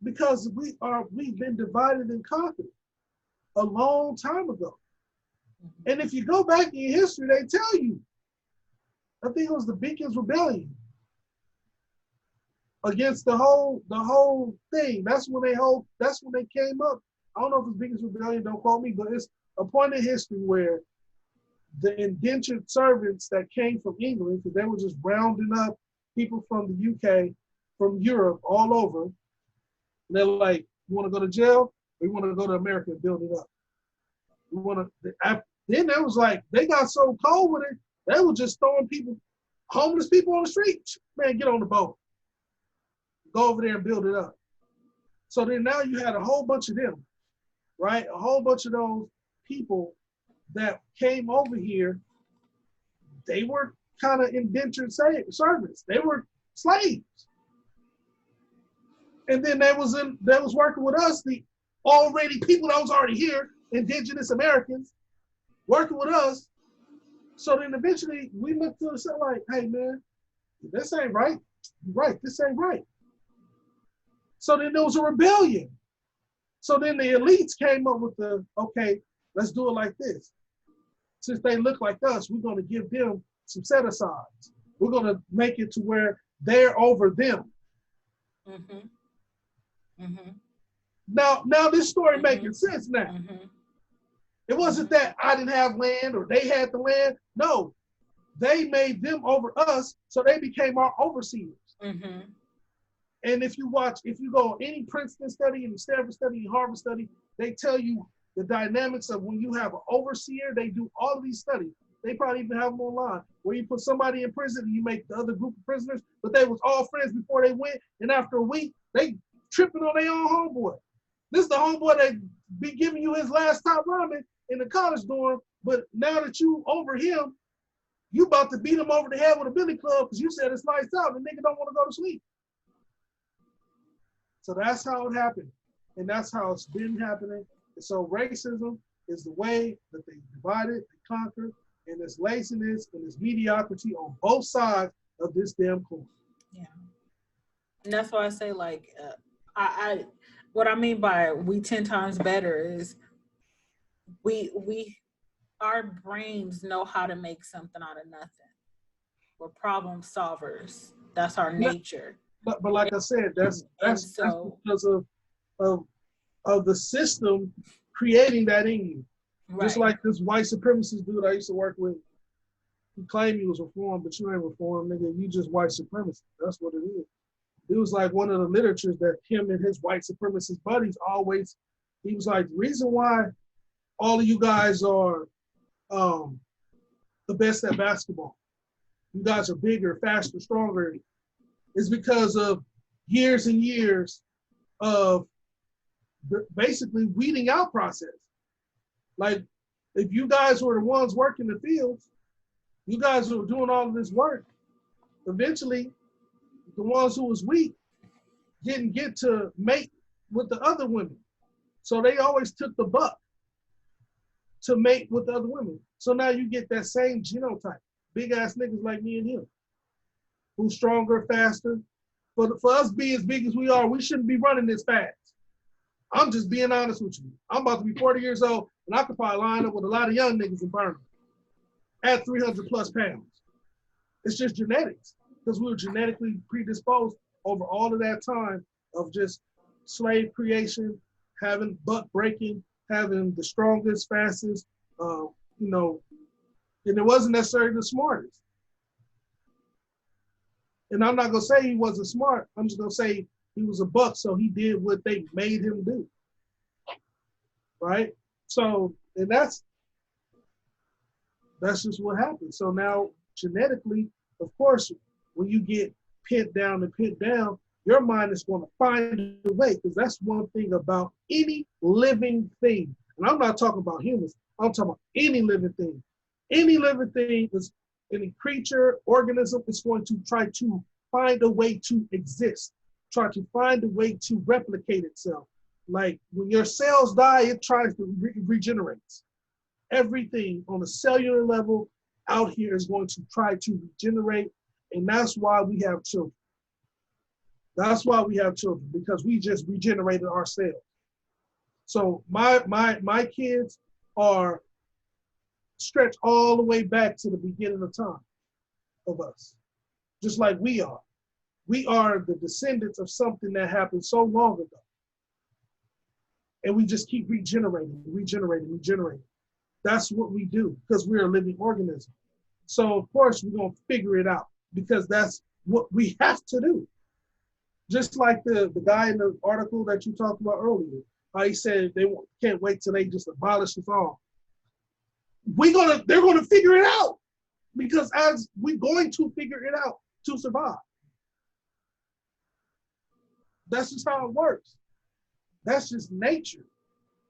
because we've been divided and conquered a long time ago. And if you go back in history, they tell you, I think it was the Beacons Rebellion against the whole thing. That's when they came up. I don't know if it's Beacons Rebellion, don't quote me, but it's a point in history where the indentured servants that came from England, because they were just rounding up people from the UK, from Europe, all over. And they're like, you want to go to jail? We want to go to America and build it up. We want to. Then it was like they got so cold with it, they were just throwing people, homeless people on the street. Man, get on the boat, go over there and build it up. So then now you had a whole bunch of them, right? A whole bunch of those people that came over here. They were kind of indentured servants. They were slaves. And then they was working with us, the people that was already here, indigenous Americans, working with us. So then eventually we looked to ourselves like, hey man, this ain't right. Right, this ain't right. So then there was a rebellion. So then the elites came up with okay, let's do it like this. Since they look like us, we're going to give them some set-asides. We're going to make it to where they're over them. Mm-hmm. Mm-hmm. Now this story making sense now. Mm-hmm. It wasn't that I didn't have land or they had the land. No, they made them over us, so they became our overseers. Mm-hmm. And if you go any Princeton study, any Stanford study, any Harvard study, they tell you the dynamics of when you have an overseer. They do all of these studies. They probably even have them online where you put somebody in prison and you make the other group of prisoners, but they was all friends before they went, and after a week they tripping on their own homeboy. This is the homeboy that be giving you his last top ramen in the college dorm, but now that you over him, you about to beat him over the head with a billy club because you said it's lights out and the nigga don't want to go to sleep. So that's how it happened. And that's how it's been happening. And so racism is the way that they divided, they conquered, and there's laziness and there's mediocrity on both sides of this damn coin. Yeah. And that's why I say, like, I what I mean by we 10 times better is our brains know how to make something out of nothing. We're problem solvers. That's our nature. But like I said, that's because of the system creating that in you. Right. Just like this white supremacist dude I used to work with, he claimed he was reformed, but you ain't reformed, nigga. You just white supremacist. That's what it is. It was like one of the literatures that him and his white supremacist buddies always, he was like, the reason why all of you guys are the best at basketball, you guys are bigger, faster, stronger, is because of years and years of basically weeding out process. Like, if you guys were the ones working the fields, you guys who were doing all of this work, eventually the ones who was weak didn't get to mate with the other women. So they always took the buck to mate with the other women. So now you get that same genotype, big ass niggas like me and him, who's stronger, faster. For us being as big as we are, we shouldn't be running this fast. I'm just being honest with you. I'm about to be 40 years old, and I could probably line up with a lot of young niggas in Birmingham at 300 plus pounds. It's just genetics, because we were genetically predisposed over all of that time of just slave creation, having buck breaking, having the strongest, fastest, And it wasn't necessarily the smartest. And I'm not gonna say he wasn't smart. I'm just gonna say he was a buck, so he did what they made him do. Right? So, and that's just what happened. So now genetically, of course, when you get pinned down, your mind is going to find a way, because that's one thing about any living thing. And I'm not talking about humans. I'm talking about any living thing. Any living thing is any creature, organism is going to try to find a way to exist, try to find a way to replicate itself. Like when your cells die, it tries to regenerate. Everything on a cellular level out here is going to try to regenerate. And that's why we have children. That's why we have children, because we just regenerated ourselves. So my kids are stretched all the way back to the beginning of time of us, just like we are. We are the descendants of something that happened so long ago. And we just keep regenerating. That's what we do, because we're a living organism. So of course we're gonna figure it out, because that's what we have to do. Just like the guy in the article that you talked about earlier, how he said they can't wait till they just abolish us all. They're gonna figure it out, because as we're going to figure it out to survive. That's just how it works. That's just nature.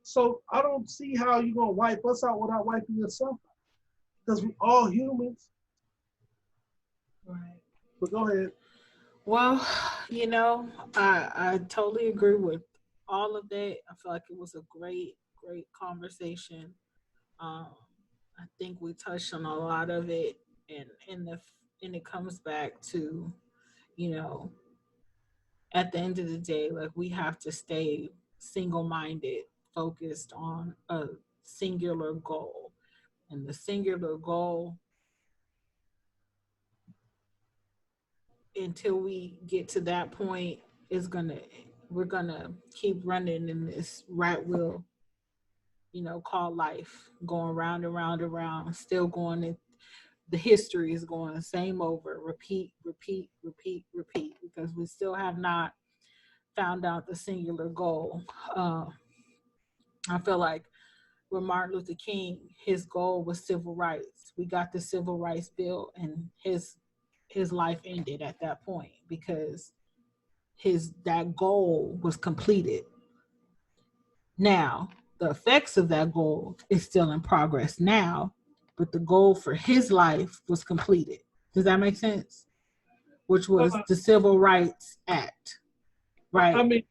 So I don't see how you're gonna wipe us out without wiping yourself out, because we're all humans. Right. But go ahead. Well, I totally agree with all of that. I feel like it was a great conversation. I think we touched on a lot of it, and it comes back to, you know, at the end of the day, like we have to stay single-minded, focused on a singular goal, and the singular goal, until we get to that point, we're gonna keep running in this rat wheel, called life, going round and round and round, still going in. The history is going the same over, repeat, because we still have not found out the singular goal. I feel like with Martin Luther King, his goal was civil rights. We got the civil rights bill, and his life ended at that point, because that goal was completed. Now, the effects of that goal is still in progress now, but the goal for his life was completed. Does that make sense? Which was the Civil Rights Act, right? I mean,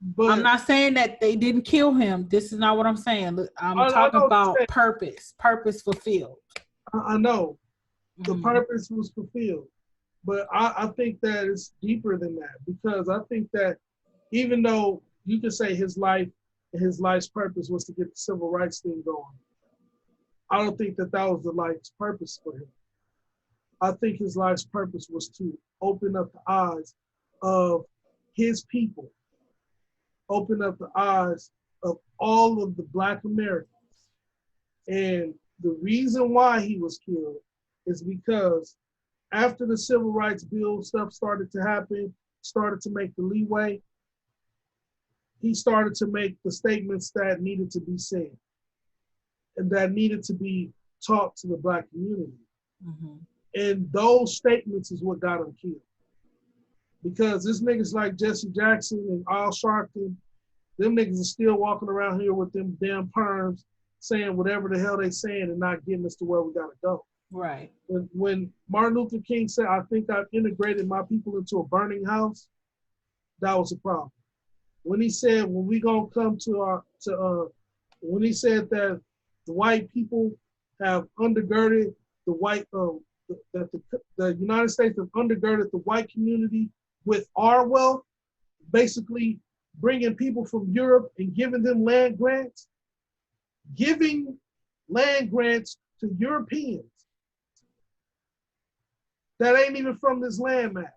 but I'm not saying that they didn't kill him. This is not what I'm saying. I'm talking about purpose fulfilled. I know the purpose was fulfilled, but I think that it's deeper than that, because I think that even though you could say his life's purpose was to get the civil rights thing going, I don't think that was the life's purpose for him. I think his life's purpose was to open up the eyes of his people, open up the eyes of all of the Black Americans. And the reason why he was killed is because after the Civil Rights Bill stuff started to happen, started to make the leeway, he started to make the statements that needed to be said and that needed to be taught to the Black community. Mm-hmm. And those statements is what got him killed. Because this niggas like Jesse Jackson and Al Sharpton, them niggas are still walking around here with them damn perms, saying whatever the hell they saying and not getting us to where we gotta go. Right. When Martin Luther King said, "I think I've integrated my people into a burning house," that was a problem. When he said, "When we gonna come when he said that the white people have undergirded the white, that the United States have undergirded the white community with our wealth, basically bringing people from Europe and giving them land grants, giving land grants to Europeans that ain't even from this landmass.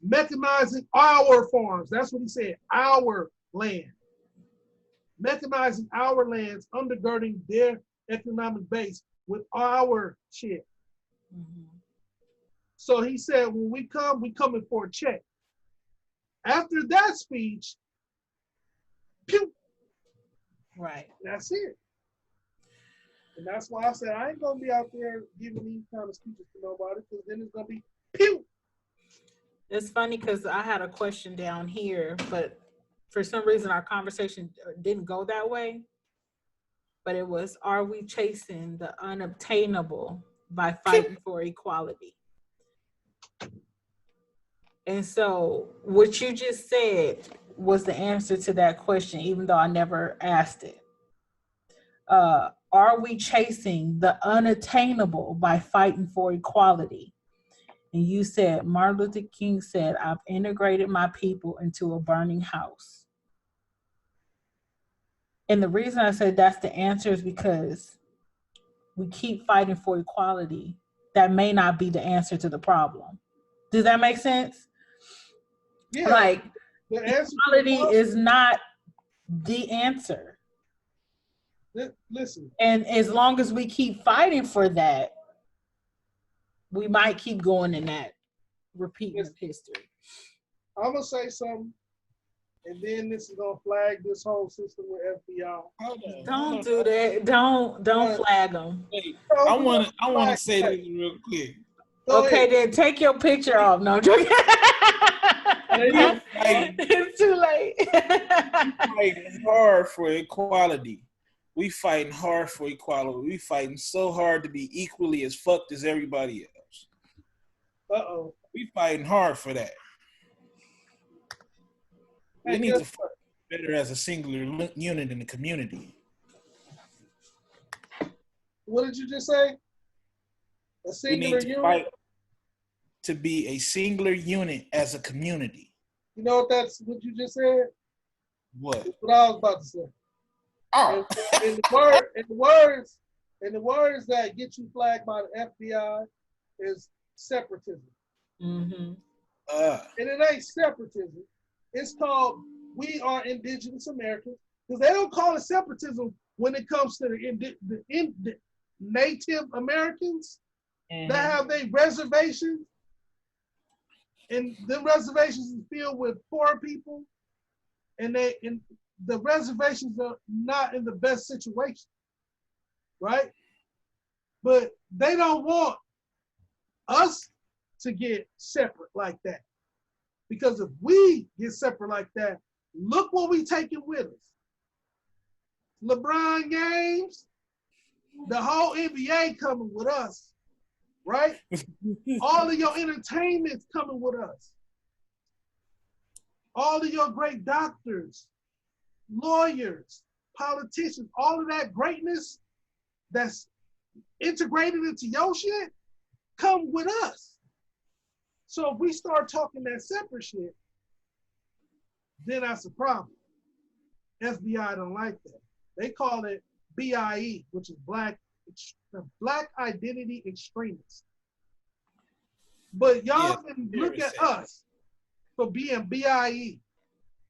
Mechanizing our farms, that's what he said, our land. Mechanizing our lands, undergirding their economic base with our shit. Mhm. So he said, when we coming for a check. After that speech, pew, Right. that's it. And that's why I said I ain't gonna be out there giving these kind of speeches to nobody, because then it's gonna be pew. It's funny because I had a question down here, but for some reason our conversation didn't go that way. But it was, are we chasing the unobtainable by fighting for equality? And so what you just said was the answer to that question, even though I never asked it. Are we chasing the unattainable by fighting for equality? And you said, Martin Luther King said, I've integrated my people into a burning house. And the reason I said that's the answer is because we keep fighting for equality. That may not be the answer to the problem. Does that make sense? Yeah. Like, The answer equality is not the answer. Listen. And as long as we keep fighting for that, we might keep going in that repeating of history. I'm gonna say something, and then this is gonna flag this whole system with FBI. Don't do that. Don't flag them. Hey, I want to say this real quick. Okay, then take your picture off. No, I'm joking. It's too late. Fighting hard for equality. We fighting hard for equality. We fighting so hard to be equally as fucked as everybody else. Uh-oh. We fighting hard for that. We need to fight better as a singular unit in the community. What did you just say? A singular unit? Fight to be a singular unit as a community. You know what you just said? What? That's what I was about to say. Oh. In the words that get you flagged by the FBI is separatism. Mm-hmm. And it ain't separatism. It's called We Are Indigenous Americans, because they don't call it separatism when it comes to the Native Americans that have their reservations, and the reservations is filled with poor people, and the reservations are not in the best situation, right? But they don't want us to get separate like that. Because if we get separate like that, look what we taking with us. LeBron James, the whole NBA coming with us, right? All of your entertainment's coming with us. All of your great doctors, lawyers, politicians, all of that greatness that's integrated into your shit come with us. So if we start talking that separate shit, then that's a problem. FBI don't like that. They call it BIE, which is Black Identity Extremists. But y'all can look at us for being BIE,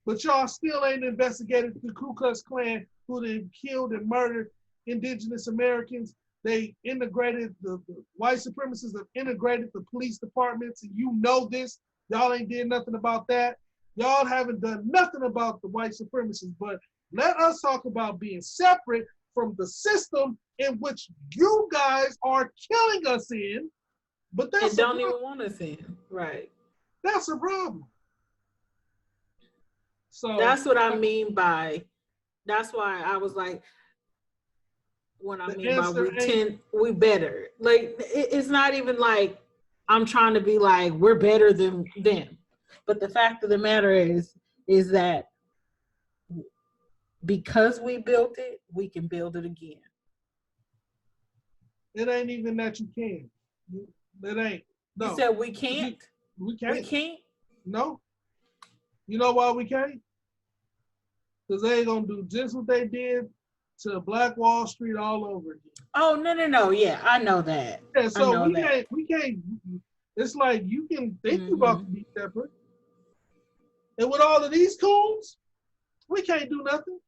but y'all still ain't investigated the Ku Klux Klan, who they killed and murdered indigenous Americans. They integrated, the white supremacists have integrated the police departments, and you know this. Y'all ain't did nothing about that. Y'all haven't done nothing about the white supremacists, but let us talk about being separate from the system in which you guys are killing us in. But that's don't even want us in, right? That's a problem. So that's what I mean by, that's why I was like, when I mean by we better. Like, it's not even like I'm trying to be like, we're better than them. But the fact of the matter is that because we built it, we can build it again. It ain't even that you can. It ain't. No. You said we can't? We can't. We can't? No. You know why we can't? Because they ain't going to do just what they did to Black Wall Street all over again. Oh, no. Yeah, I know that. Yeah, so we can't, it's like you can think about to be separate. And with all of these coons, we can't do nothing.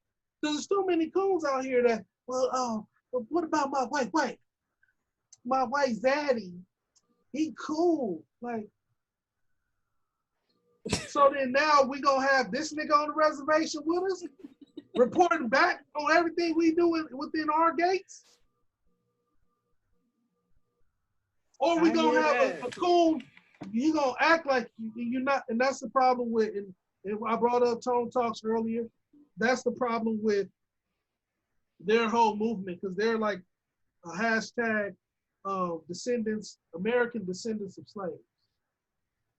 Because there's too many coons out here that, well, but what about my white wife? My white zaddy, he cool. Like, so then now we gonna have this nigga on the reservation with us, reporting back on everything we do within our gates? Or we gonna have a coon, you gonna act like you're not, and that's the problem with, and I brought up Tone Talks earlier, that's the problem with their whole movement, because they're like a hashtag descendants, American descendants of slaves.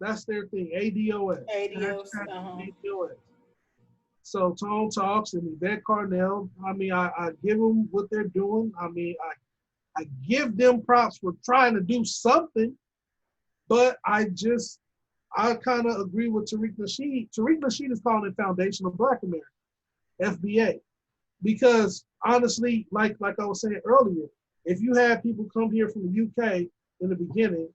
That's their thing, ADOS. ADOS, ADOS. So Tone Talks and Yvette Carnell, I mean, I give them what they're doing. I mean, I give them props for trying to do something, but I kind of agree with Tariq Nasheed. Tariq Nasheed is calling it Foundation of Black America, FBA. Because honestly, like I was saying earlier, if you had people come here from the UK in the beginning,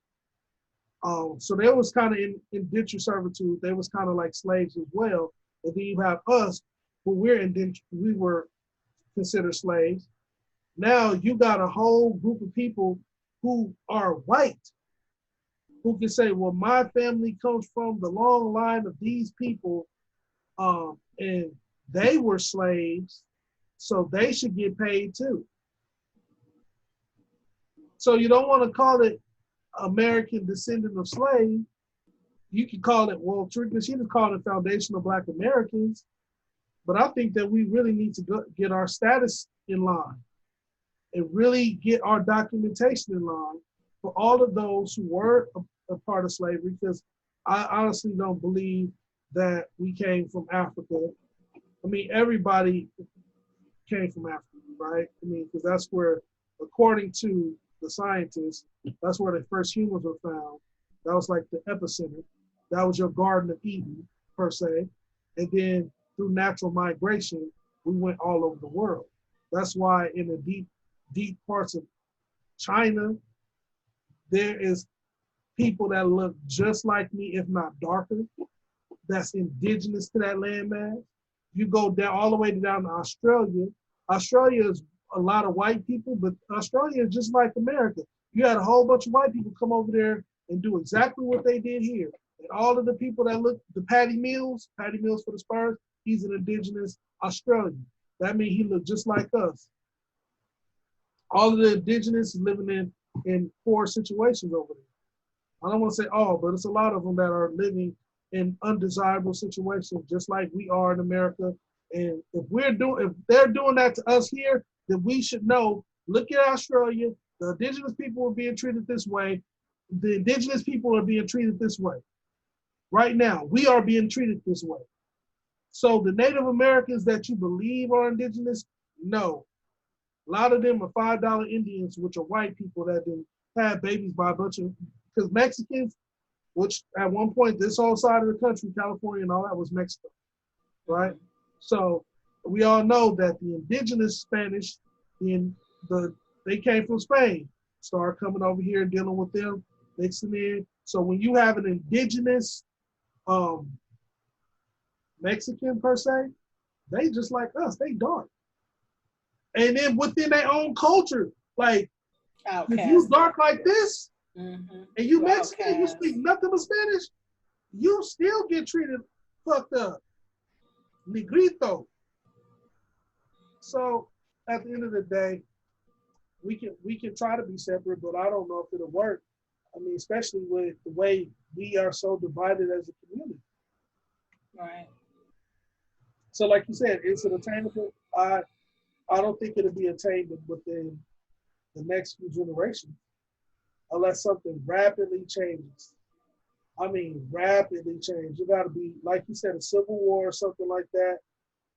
so they was kind of in indentured servitude, they was kind of like slaves as well. And then you have us, who we were considered slaves. Now you got a whole group of people who are white, who can say, well, my family comes from the long line of these people, and they were slaves, so they should get paid too. So you don't want to call it American descendant of slaves. You can call it, well, Tariq Nasheed is calling it Foundation of Black Americans, but I think that we really need to get our status in line and really get our documentation in line for all of those who were a part of slavery, because I honestly don't believe that we came from Africa. I mean, everybody came from Africa, right? I mean, because that's where, according to the scientists, that's where the first humans were found. That was like the epicenter. That was your Garden of Eden, per se. And then through natural migration, we went all over the world. That's why in the deep parts of China, there is people that look just like me, if not darker, that's indigenous to that landmass. You go down all the way down to Australia. Australia is a lot of white people, but Australia is just like America. You had a whole bunch of white people come over there and do exactly what they did here. And all of the people that look, the Patty Mills for the Spurs, he's an indigenous Australian. That means he looked just like us. All of the indigenous is living in poor situations over there. I don't want to say all, but it's a lot of them that are living in undesirable situations, just like we are in America. And if they're doing that to us here, then we should know, look at Australia, the indigenous people are being treated this way. The indigenous people are being treated this way. Right now, we are being treated this way. So the Native Americans that you believe are indigenous, no. A lot of them are $5 Indians, which are white people that didn't have babies by a bunch of, because Mexicans, which at one point, this whole side of the country, California and all that, was Mexico, right? So we all know that the indigenous Spanish, they came from Spain, started coming over here and dealing with them, mixing in. So when you have an indigenous Mexican per se, they just like us, they dark. And then within their own culture, like, if you dark like this, and you Mexican, you speak nothing but Spanish, you still get treated fucked up. Negrito. So at the end of the day, we can try to be separate, but I don't know if it'll work. I mean, especially with the way we are so divided as a community. Right. So like you said, is it attainable? I don't think it'll be attained within the next few generations, unless something rapidly changes. I mean, rapidly change. It got to be, like you said, a civil war or something like that.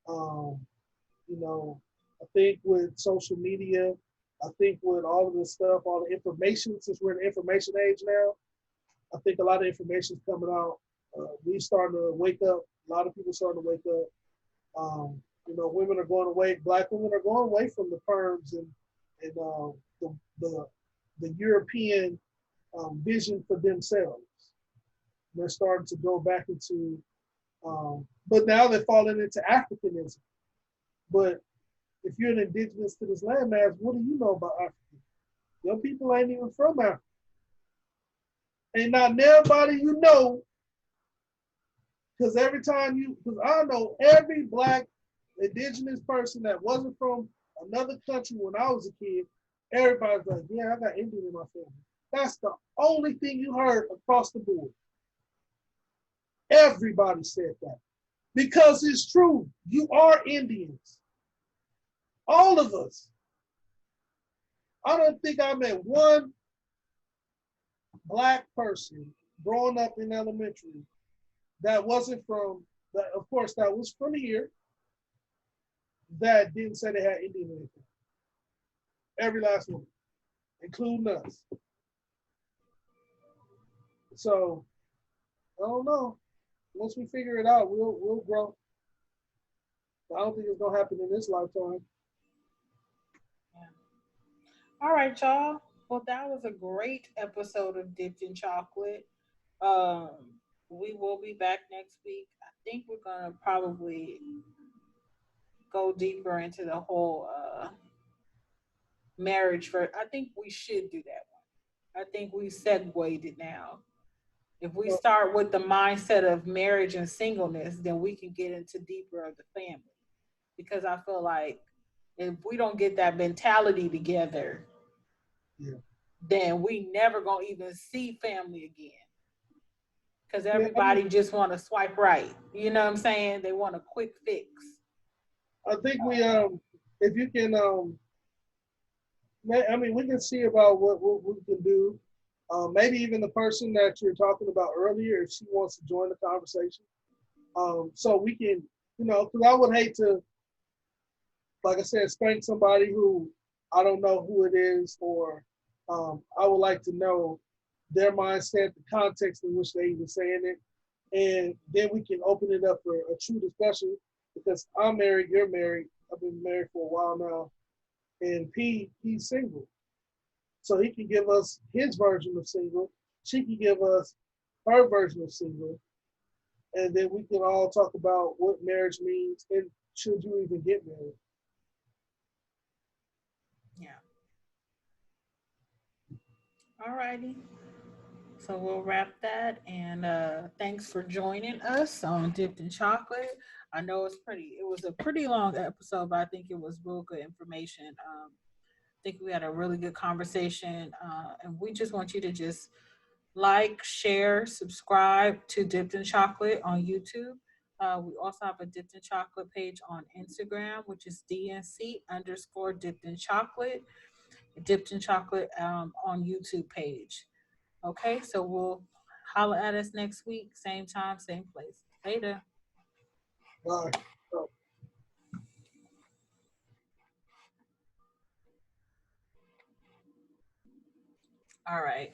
You know, I think with social media, I think with all of this stuff, all the information, since we're in the information age now, I think a lot of information is coming out. We starting to wake up. A lot of people starting to wake up. You know, women are going away. Black women are going away from the perms and the European vision for themselves. They're starting to go back into, but now they're falling into Africanism. But if you're an indigenous to this landmass, what do you know about Africa? Your people ain't even from Africa. Ain't not everybody you know, because every time because I know every black indigenous person that wasn't from another country when I was a kid, everybody's like, yeah, I got Indian in my family. That's the only thing you heard across the board. Everybody said that. Because it's true. You are Indians. All of us. I don't think I met one black person growing up in elementary that wasn't from, that, of course, that was from here, that didn't say they had Indian in it. Every last one, including us. So, I don't know. Once we figure it out, we'll grow. I don't think it's gonna happen in this lifetime. All right, y'all. Well, that was a great episode of Dipped in Chocolate. We will be back next week. I think we're gonna probably go deeper into the whole marriage. I think we should do that one. I think we segued it now. If we start with the mindset of marriage and singleness, then we can get into deeper of the family. Because I feel like if we don't get that mentality together, then we never gonna even see family again. Because everybody just want to swipe right. You know what I'm saying? They want a quick fix. I think we if you can I mean, we can see about what we can do. Maybe even the person that you're talking about earlier, if she wants to join the conversation. So we can, because I would hate to, like I said, spank somebody who I don't know who it is, or I would like to know their mindset, the context in which they even saying it. And then we can open it up for a true discussion, because I'm married, you're married. I've been married for a while now. And he's single. So he can give us his version of single. She can give us her version of single. And then we can all talk about what marriage means and should you even get married. Yeah. All righty. So we'll wrap that. And thanks for joining us on Dipped in Chocolate. I know it was a pretty long episode, but I think it was real good information. I think we had a really good conversation. And we just want you to just like, share, subscribe to Dipped in Chocolate on YouTube. We also have a Dipped in Chocolate page on Instagram, which is DNC_Dipped in Chocolate. Dipped in Chocolate on YouTube page. Okay, so we'll holler at us next week, same time, same place. Later. Bye. All right.